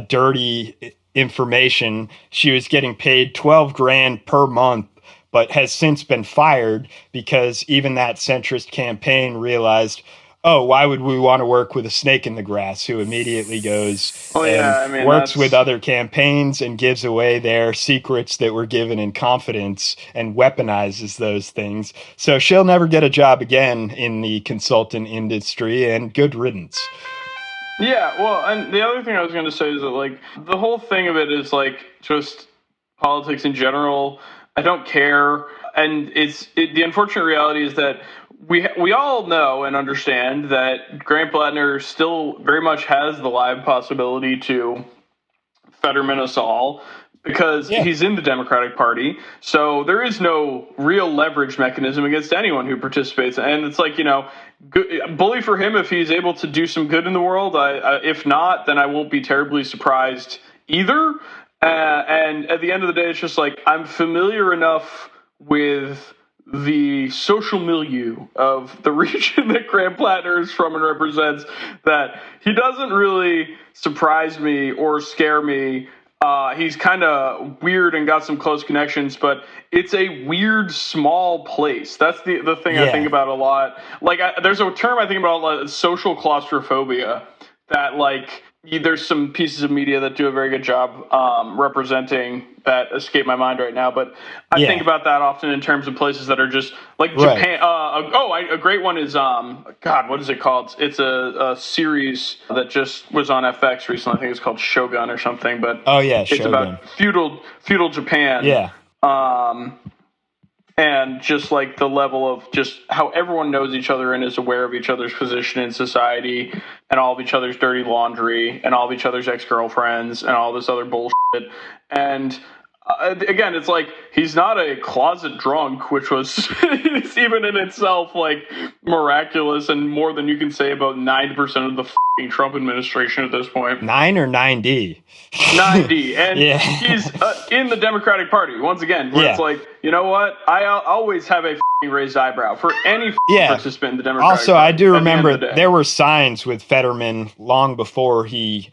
dirty information. She was getting paid $12,000 per month, but has since been fired because even that centrist campaign realized, oh, why would we want to work with a snake in the grass who immediately goes works with other campaigns and gives away their secrets that were given in confidence and weaponizes those things. So she'll never get a job again in the consultant industry, and good riddance. Yeah, well, and the other thing I was going to say is that, the whole thing of it is, just politics in general. I don't care. And the unfortunate reality is that we all know and understand that Graham Plattner still very much has the live possibility to Fetterman us all because he's in the Democratic Party. So there is no real leverage mechanism against anyone who participates. And it's bully for him if he's able to do some good in the world. If not, then I won't be terribly surprised either. And at the end of the day, it's just I'm familiar enough with the social milieu of the region that Graham Plattner is from and represents that he doesn't really surprise me or scare me. He's kind of weird and got some close connections, but it's a weird, small place. That's the thing I think about a lot. There's a term I think about a lot, social claustrophobia, that there's some pieces of media that do a very good job representing that escape my mind right now. But I think about that often in terms of places that are just Japan. A great one is, what is it called? It's a series that just was on FX recently. I think it's called Shogun or something. But it's Shogun. about feudal Japan. Yeah. And just the level of just how everyone knows each other and is aware of each other's position in society and all of each other's dirty laundry and all of each other's ex-girlfriends and all this other bullshit. And again, it's he's not a closet drunk, which was it's even in itself miraculous and more than you can say about 90% of the fucking Trump administration at this point. 9 or 9D? 9D. And he's in the Democratic Party once again, where it's you know what? I always have a raised eyebrow for any participant in the Democratic Party. Also, I do remember there were signs with Fetterman long before he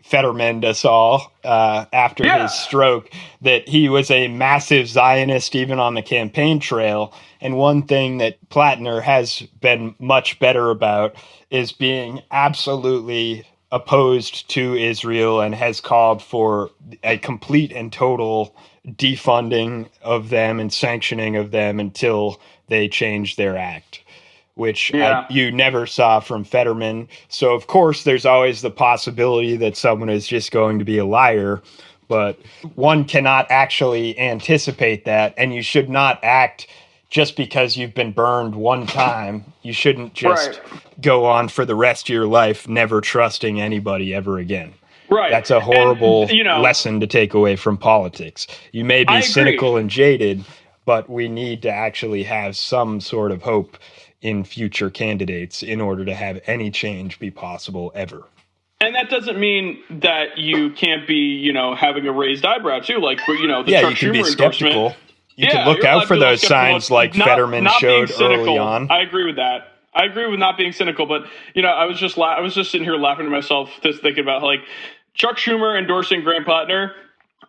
Fettermaned us all after his stroke, that he was a massive Zionist even on the campaign trail. And one thing that Plattner has been much better about is being absolutely opposed to Israel and has called for a complete and total defunding of them and sanctioning of them until they change their act, which you never saw from Fetterman. So, of course, there's always the possibility that someone is just going to be a liar, but one cannot actually anticipate that, and you should not act just because you've been burned one time. You shouldn't just go on for the rest of your life never trusting anybody ever again. Right. That's a horrible lesson to take away from politics. You may be cynical and jaded, but we need to actually have some sort of hope in future candidates in order to have any change be possible ever. And that doesn't mean that you can't be, having a raised eyebrow too, like the Chuck you can Schumer be skeptical. endorsement. You can look out for those signs like Fetterman showed early on. I agree with that. I agree with not being cynical, but I was just sitting here laughing to myself, just thinking about like Chuck Schumer endorsing Graham Plattner.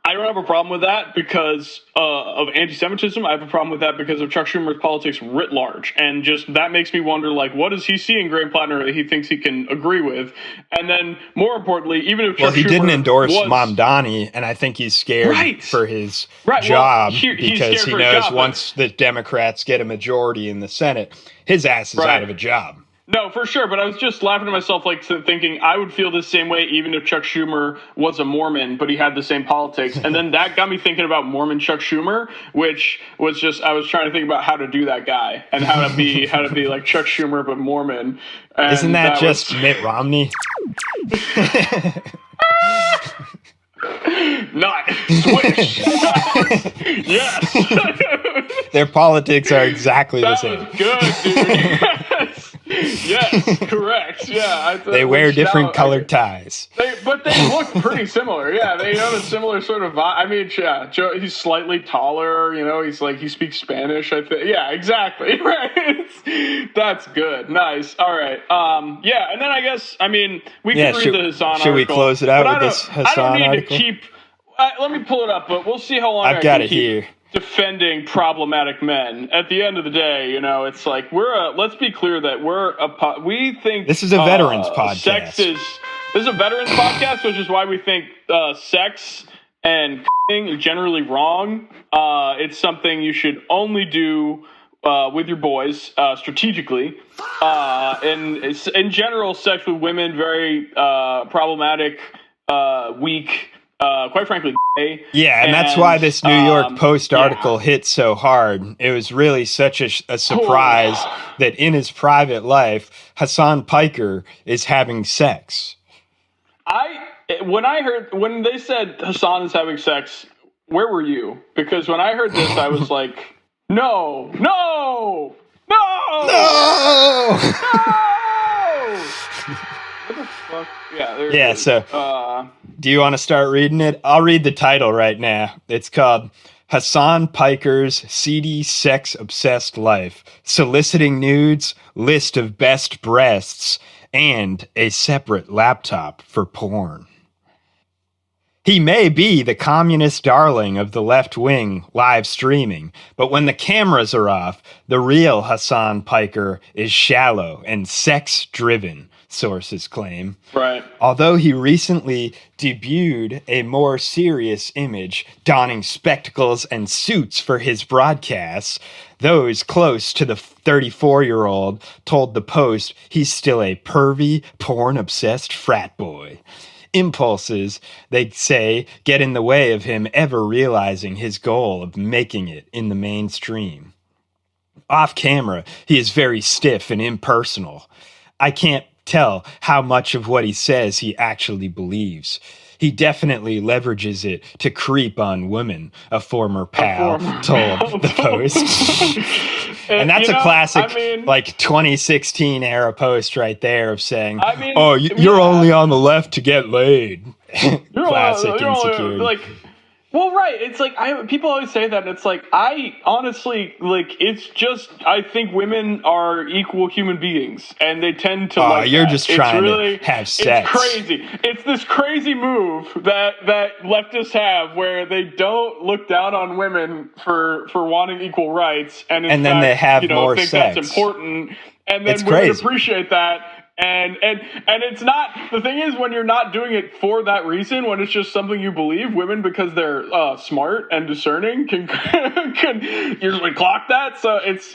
I don't have a problem with that because of anti-Semitism. I have a problem with that because of Chuck Schumer's politics writ large. And just that makes me wonder, like, what does he see in Graham Plattner that he thinks he can agree with? And then, more importantly, even if Chuck Schumer didn't endorse Mamdani, and I think he's scared for his job because he knows once the Democrats get a majority in the Senate, his ass is out of a job. No, for sure. But I was just laughing to myself, like thinking I would feel the same way even if Chuck Schumer was a Mormon, but he had the same politics. And then that got me thinking about Mormon Chuck Schumer, which was just I was trying to think about how to do that guy and how to be like Chuck Schumer but Mormon. And isn't that just Mitt Romney? Not switch. Yes. Their politics are exactly the same. Good, dude. Yes, correct. Yeah, they wear different colored ties. But they look pretty similar. Yeah, they have a similar sort of vibe. I mean, Joe, he's slightly taller. He speaks Spanish. I think. Yeah, exactly. Right. That's good. Nice. All right. Yeah, and then I guess we can read the Hasan article. Should we close it out with this Hasan article? I don't need to keep. Let me pull it up, but we'll see how long I've got it here. Defending problematic men. At the end of the day, it's like let's be clear that we think this is a veterans podcast. This is a veterans podcast, which is why we think sex and is generally wrong. It's something you should only do with your boys strategically. In general, sex with women very problematic, weak. Quite frankly, gay. Yeah, and that's why this New York Post article hit so hard. It was really such a surprise that in his private life, Hasan Piker is having sex. When they said Hasan is having sex, where were you? Because when I heard this, I was like, no. What the fuck? Yeah. So, do you want to start reading it? I'll read the title right now. It's called Hasan Piker's Seedy Sex Obsessed Life, Soliciting Nudes, List of Best Breasts, and a Separate Laptop for Porn. He may be the communist darling of the left wing live streaming, but when the cameras are off, the real Hasan Piker is shallow and sex-driven, sources claim. Right. Although he recently debuted a more serious image, donning spectacles and suits for his broadcasts, those close to the 34-year-old told the Post he's still a pervy, porn-obsessed frat boy. Impulses, they say, get in the way of him ever realizing his goal of making it in the mainstream. Off camera, he is very stiff and impersonal. I can't tell how much of what he says he actually believes. He definitely leverages it to creep on women, a former pal told the Post. And that's a classic, 2016 era post right there of saying, you're only on the left to get laid. Classic insecurity. Well, right. It's like people always say that. And it's like I honestly it's just I think women are equal human beings, and they tend to you're that. just trying to have sex. It's crazy. It's this crazy move that leftists have where they don't look down on women for wanting equal rights, and in then fact, they have more think sex. That's important, and then it's women crazy. appreciate that. And it's not, the thing is, when you're not doing it for that reason, when it's just something you believe, women, because they're smart and discerning, can usually clock that. So it's,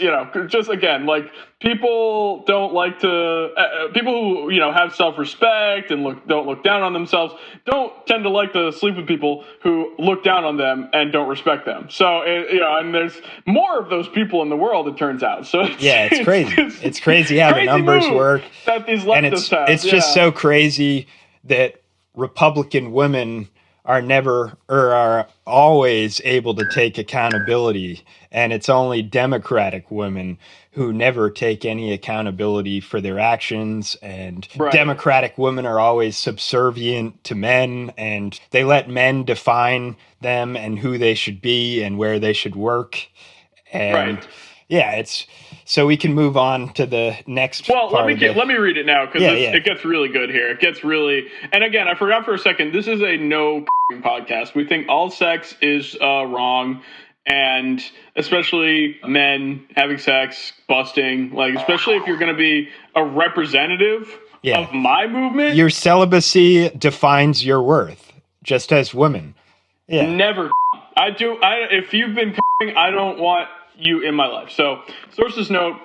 just again, like, people don't like to, people who, have self-respect and don't look down on themselves, don't tend to like to sleep with people who look down on them and don't respect them. So, and there's more of those people in the world, it turns out. So it's crazy. It's crazy how the numbers work. That these leftists have. It's just so crazy that Republican women are always able to take accountability, and it's only Democratic women who never take any accountability for their actions, and Democratic women are always subservient to men, and they let men define them and who they should be and where they should work. And it's so we can move on to the next part. Let me read it now, because it gets really good here. It gets really, and again, I forgot for a second, this is a no podcast. We think all sex is wrong, and especially men having sex, busting, like, especially if you're going to be a representative of my movement. Your celibacy defines your worth, just as women. Yeah. Never. If you've been I don't want you in my life. So, sources note,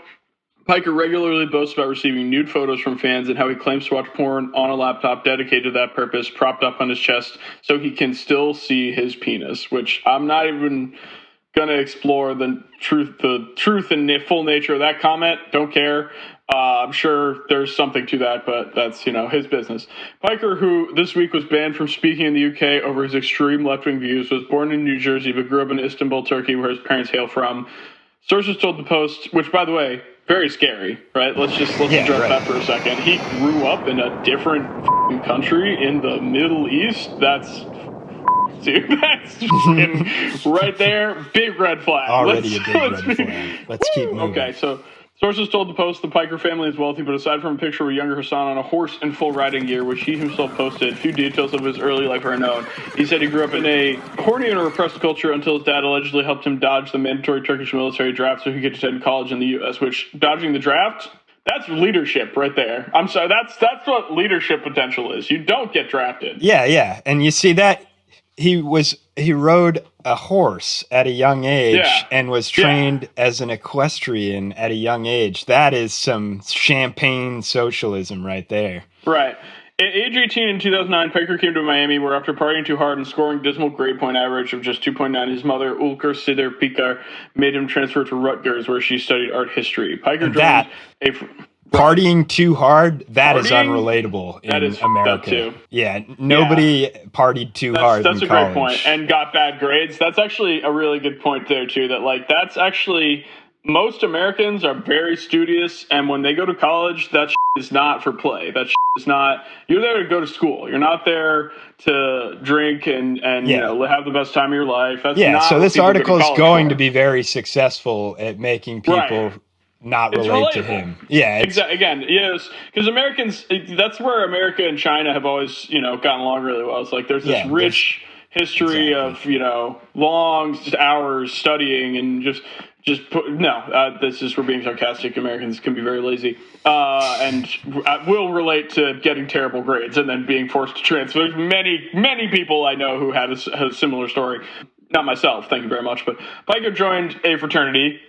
Piker regularly boasts about receiving nude photos from fans and how he claims to watch porn on a laptop dedicated to that purpose, propped up on his chest so he can still see his penis, which I'm not even going to explore the truth and full nature of that comment. Don't care. I'm sure there's something to that, but that's, his business. Piker, who this week was banned from speaking in the UK over his extreme left-wing views, was born in New Jersey but grew up in Istanbul, Turkey, where his parents hail from. Sources told the Post, which, by the way, very scary, right? Let's address that for a second. He grew up in a different country in the Middle East. That's right there. Big red flag. Already a big red flag. Let's keep moving. Okay, so sources told the Post the Piker family is wealthy, but aside from a picture of a younger Hasan on a horse in full riding gear, which he himself posted, few details of his early life are known. He said he grew up in a horny and repressed culture until his dad allegedly helped him dodge the mandatory Turkish military draft so he could attend college in the U.S., which, dodging the draft, that's leadership right there. I'm sorry, that's what leadership potential is. You don't get drafted. Yeah. And you see that he rode a horse at a young age and was trained as an equestrian at a young age. That is some champagne socialism right there. Right. At age 18 in 2009, Piker came to Miami, where after partying too hard and scoring dismal grade point average of just 2.9, his mother, Ulker Sider Piker, made him transfer to Rutgers, where she studied art history. Piker joined partying too hard, that is unrelatable in America. That too. Yeah, nobody partied too hard That's in a college. great point. And got bad grades. That's actually a really good point there, too, that, that's actually, most Americans are very studious, and when they go to college, that is not for play. That is not, you're there to go to school. You're not there to drink and have the best time of your life. That's not so this article is going for. to be very successful at making people not relate to him. Yeah. Again, yes, because Americans, that's where America and China have always, gotten along really well. It's like there's this rich history of, long hours studying and this is, we're being sarcastic. Americans can be very lazy and will relate to getting terrible grades and then being forced to transfer. There's many people I know who have a similar story. Not myself, thank you very much. But Piker joined a fraternity,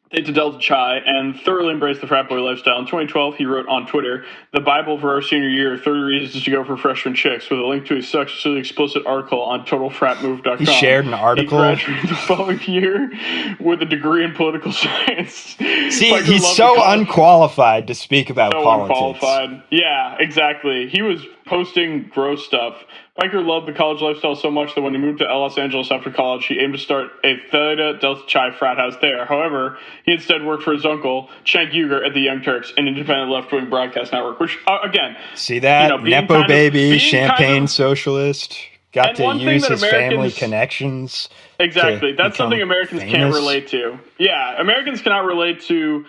Theta Delta Chi, and thoroughly embraced the frat boy lifestyle. In 2012, he wrote on Twitter, "The Bible for our senior year, 30 reasons to go for freshman chicks," with a link to a sexually explicit article on TotalFratMove.com. He shared an article. He graduated the following year with a degree in political science. See, he's so unqualified to speak about politics. Unqualified. Yeah, exactly. He was posting gross stuff. Piker loved the college lifestyle so much that when he moved to Los Angeles after college, he aimed to start a Theta Delta Chi frat house there. However, he instead worked for his uncle, Cenk Uygur, at the Young Turks, an independent left-wing broadcast network, which, again... See that? Nepo baby, champagne socialist. got And to one thing use that his family Americans- connections. Exactly. to That's something become Americans can't famous. relate to. Yeah, Americans cannot relate to,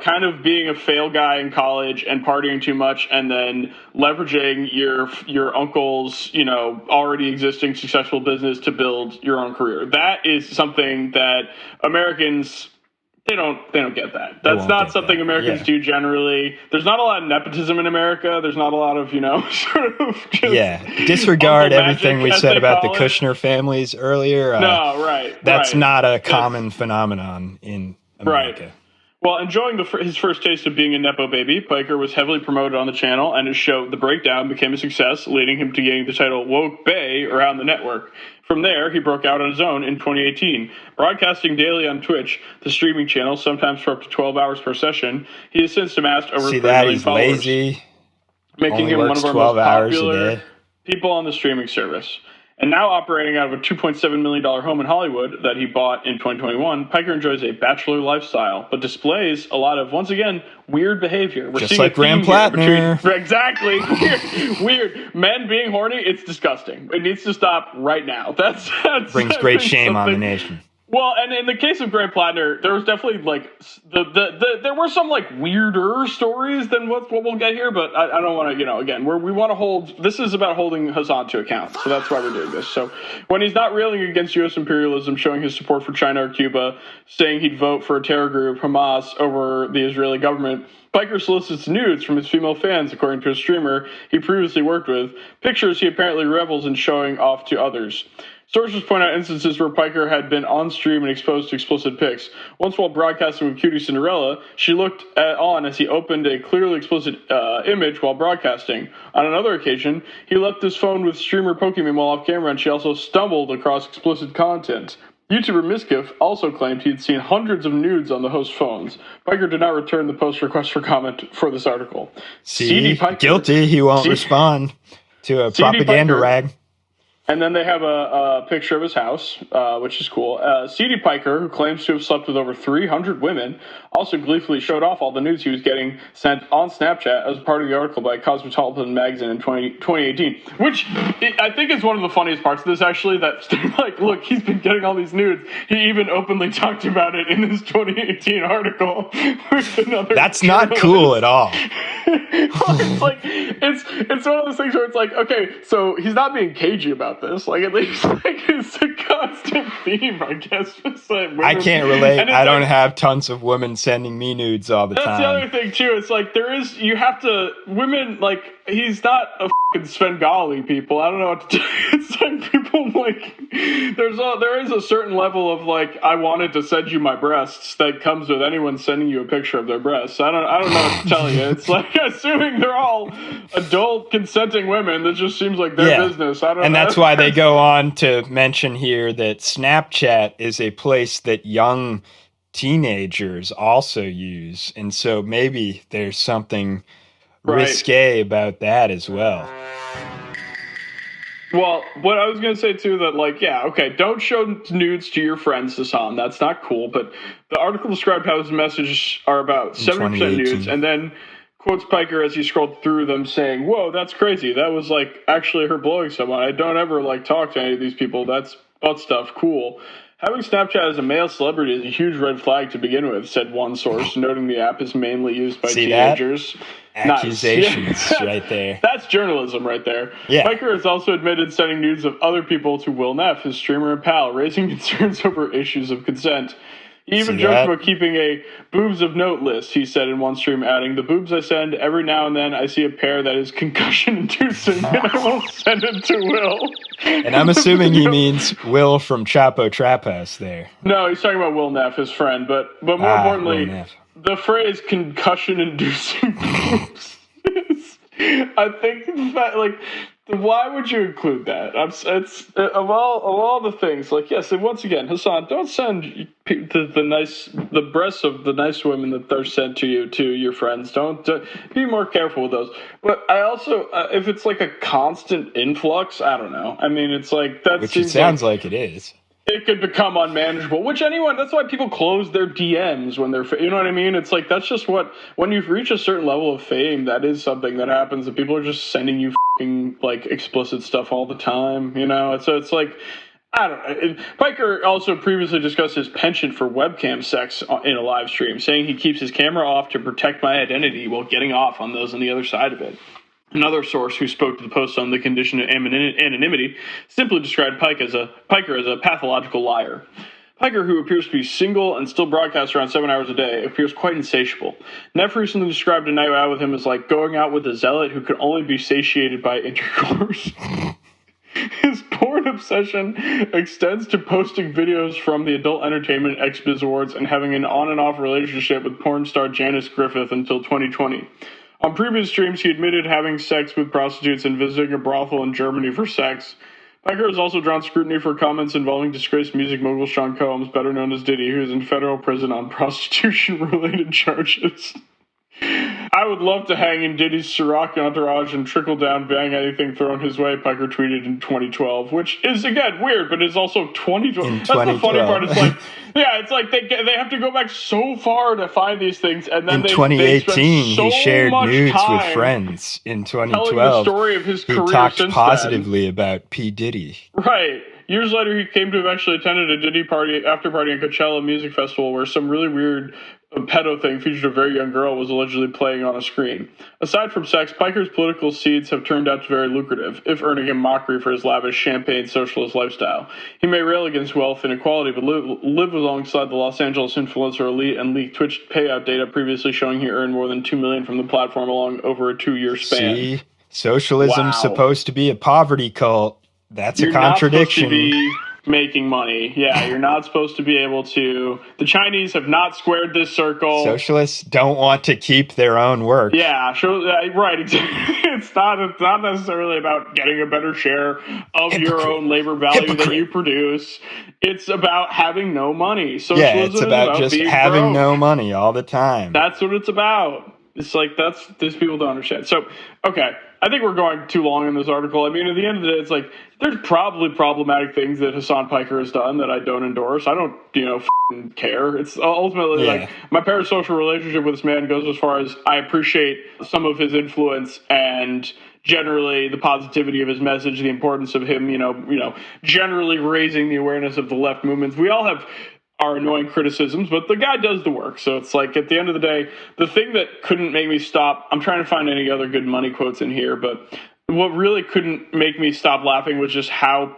kind of being a fail guy in college and partying too much and then leveraging your uncle's, already existing successful business to build your own career. That is something that Americans they don't get that. That's not something Americans do generally. There's not a lot of nepotism in America. There's not a lot of, sort of just disregard everything we said about the call it. Kushner families earlier. No, right. That's right. not a common phenomenon in America. Right. Well, enjoying his first taste of being a Nepo baby, Piker was heavily promoted on the channel, and his show, The Breakdown, became a success, leading him to getting the title Woke Bae around the network. From there, he broke out on his own in 2018. Broadcasting daily on Twitch, the streaming channel, sometimes for up to 12 hours per session, he has since amassed over 3 million he's followers, lazy. making Only him one works of our 12 most hours a popular day. people on the streaming service. And now operating out of a $2.7 million home in Hollywood that he bought in 2021, Piker enjoys a bachelor lifestyle, but displays a lot of, once again, weird behavior. We're Just seeing like a theme Graham here Plattner. Exactly. Weird. Men being horny, it's disgusting. It needs to stop right now. That's Brings great shame on the nation. Well, and in the case of Graham Plattner, there was definitely there were some weirder stories than what we'll get here, but I don't want to, again, we want to hold, this is about holding Hasan to account, so that's why we're doing this. So when he's not railing against U.S. imperialism, showing his support for China or Cuba, saying he'd vote for a terror group, Hamas, over the Israeli government, Piker solicits nudes from his female fans, according to a streamer he previously worked with, pictures he apparently revels in showing off to others. Sources point out instances where Piker had been on stream and exposed to explicit pics. Once while broadcasting with Cutie Cinderella, she looked on as he opened a clearly explicit image while broadcasting. On another occasion, he left his phone with streamer Pokemon while off camera, and she also stumbled across explicit content. YouTuber Miskiff also claimed he had seen hundreds of nudes on the host's phones. Piker did not return the post request for comment for this article. See, Piker, guilty. He won't respond to a propaganda Piker, rag. And then they have a picture of his house, which is cool. C.D. Piker, who claims to have slept with over 300 women, also gleefully showed off all the news he was getting sent on Snapchat as part of the article by Cosmopolitan magazine in 2018. Which I think is one of the funniest parts of this, actually, that, look, he's been getting all these nudes. He even openly talked about it in his 2018 article. That's not cool at all. It's one of those things where it's like, okay, so he's not being cagey about this. At least it's a constant theme, I guess. I can't relate. I don't have tons of women sending me nudes all the time. That's the other thing too. It's you have to women he's not a fucking Svengali, people. I don't know what to do. It's people there is a certain level of I wanted to send you my breasts that comes with anyone sending you a picture of their breasts. I don't know what to tell you. It's assuming they're all adult consenting women. That just seems like their business. I don't know. And that's why they go on to mention here that Snapchat is a place that young teenagers also use. And so maybe there's something risque about that as well. Well, what I was going to say, too, that, don't show nudes to your friends, Hasan. That's not cool. But the article described how his messages are about 70% nudes, and then quotes Piker as he scrolled through them saying, whoa, that's crazy. That was, actually her blowing someone. I don't ever, talk to any of these people. That's butt stuff. Cool. Having Snapchat as a male celebrity is a huge red flag to begin with, said one source, noting the app is mainly used by teenagers. Accusations right there. That's journalism right there. Yeah. Piker has also admitted sending nudes of other people to Will Neff, his streamer and pal, raising concerns over issues of consent. He even joked about keeping a boobs of note list, he said in one stream, adding, the boobs I send, every now and then I see a pair that is concussion-inducing, and I won't send it to Will. And I'm assuming he means Will from Chapo Trap House there. No, he's talking about Will Neff, his friend, but more importantly, the phrase concussion-inducing boobs is, I think, that, why would you include that? It's of all the things. Yes, and once again, Hasan, don't send the breasts of the nice women that they're sent to you to your friends. Don't be more careful with those. But I also, if it's a constant influx, I don't know. I mean, it's that. Which it sounds like it is. It could become unmanageable, that's why people close their DMs when they're, you know what I mean? It's that's just when you've reached a certain level of fame, that is something that happens, that people are just sending you like explicit stuff all the time, you know? So it's like, I don't know. Piker also previously discussed his penchant for webcam sex in a live stream, saying he keeps his camera off to protect my identity while getting off on those on the other side of it. Another source who spoke to the Post on the condition of anonymity simply described Piker as a pathological liar. Piker, who appears to be single and still broadcasts around 7 hours a day, appears quite insatiable. Neff recently described a night out with him as like going out with a zealot who could only be satiated by intercourse. His porn obsession extends to posting videos from the Adult Entertainment X-Biz Awards and having an on and off relationship with porn star Janice Griffith until 2020. On previous streams, he admitted having sex with prostitutes and visiting a brothel in Germany for sex. Piker has also drawn scrutiny for comments involving disgraced music mogul Sean Combs, better known as Diddy, who is in federal prison on prostitution-related charges. I would love to hang in Diddy's Ciroc entourage and trickle down bang anything thrown his way, Piker tweeted in 2012, which is, again, weird, but it's also 2012. That's the funny part. It's like, yeah, it's like they have to go back so far to find these things, and then in 2018, he shared nudes with friends. In 2012, the story of his career he talked since positively about P. Diddy. Right. Years later, he came to have actually attended a Diddy after party at Coachella Music Festival where some really weird pedo thing featured a very young girl was allegedly playing on a screen. Aside from sex, Piker's political seeds have turned out to be very lucrative, if earning him mockery for his lavish champagne socialist lifestyle. He may rail against wealth inequality, but live alongside the Los Angeles influencer elite and leaked Twitch payout data previously showing he earned more than $2 million from the platform along over a 2-year span. See? Socialism's supposed to be a poverty cult. That's a contradiction. You're not supposed to be making money. Yeah, you're not supposed to be able to. The Chinese have not squared this circle. Socialists don't want to keep their own work. Yeah, sure, right. It's not necessarily about getting a better share of your own labor value that you produce. It's about having no money. Socialism it's about just having broke. No money all the time. That's what it's about. It's like these people don't understand. So, okay. I think we're going too long in this article. I mean, at the end of the day, it's like there's probably problematic things that Hasan Piker has done that I don't endorse. I don't, care. It's ultimately like my parasocial relationship with this man goes as far as I appreciate some of his influence and generally the positivity of his message, the importance of him, generally raising the awareness of the left movements. We all have our annoying criticisms, but the guy does the work. So it's like, at the end of the day, the thing that couldn't make me stop, I'm trying to find any other good money quotes in here, but what really couldn't make me stop laughing was just how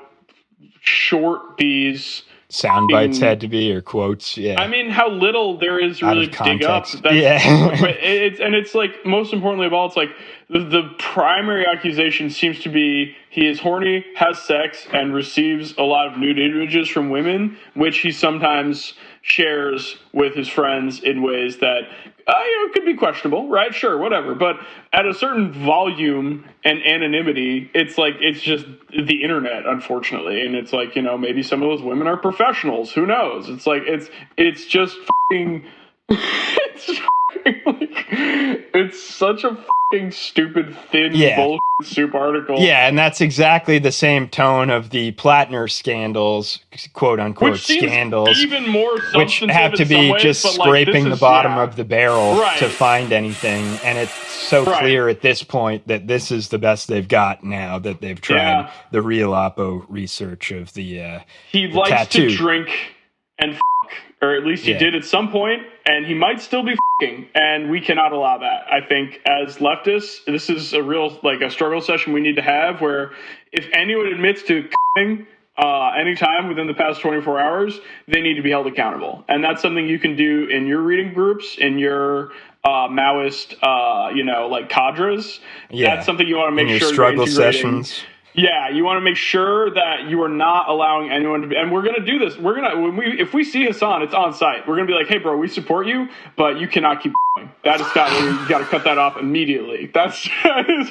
short these sound bites had to be, or quotes. Yeah. I mean, how little there is really to dig up. It's like, most importantly of all, it's like the primary accusation seems to be he is horny, has sex, and receives a lot of nude images from women, which he sometimes shares with his friends in ways that could be questionable, right? Sure, whatever. But at a certain volume and anonymity, it's like, it's just the internet, unfortunately. And it's like, maybe some of those women are professionals. Who knows? It's like, it's just fucking, it's such a fucking stupid, thin bullshit soup article. Yeah, and that's exactly the same tone of the Plattner scandals, quote unquote scandals, even more which have to be just scraping the bottom of the barrel to find anything. And it's so clear at this point that this is the best they've got now that they've tried the real Oppo research of the he likes tattoo. To drink and or at least he did at some point, and he might still be f***ing, and we cannot allow that. I think as leftists, this is a real, a struggle session we need to have, where if anyone admits to f***ing anytime within the past 24 hours, they need to be held accountable. And that's something you can do in your reading groups, in your Maoist, cadres. Yeah. That's something you want to make in your sure struggle you're integrating. Sessions. Yeah, you want to make sure that you are not allowing anyone to be, and we're going to do this. If we see Hasan, it's on site. We're going to be like, hey, bro, we support you, but you cannot keep going. You got to cut that off immediately. That is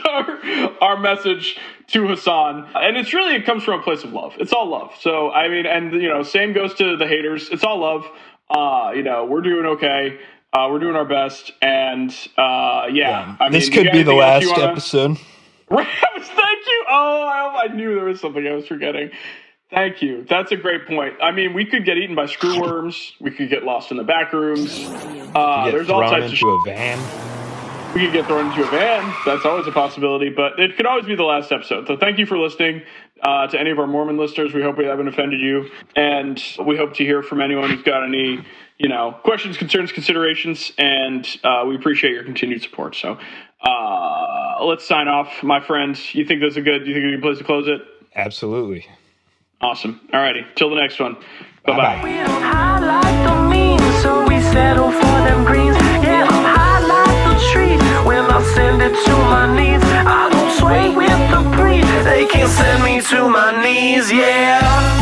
our message to Hasan. And it comes from a place of love. It's all love. So, I mean, and, same goes to the haters. It's all love. We're doing okay. We're doing our best. And, this could be the last episode. Thank you. Oh, I knew there was something I was forgetting. Thank you. That's a great point. I mean, we could get eaten by screwworms. We could get lost in the backrooms. There's all types of into a van. We could get thrown into a van. That's always a possibility, but it could always be the last episode. So thank you for listening to any of our Mormon listeners. We hope we haven't offended you, and we hope to hear from anyone who's got any, questions, concerns, considerations, and we appreciate your continued support. So let's sign off, my friends. You think this is a good place to close it? Absolutely. Awesome. All righty. Till the next one. Bye-bye. We don't highlight the means, so we settle for them greens. Yeah, I'll highlight the trees when I send it to my knees. I don't sway with the breeze, they can't send me to my knees, yeah.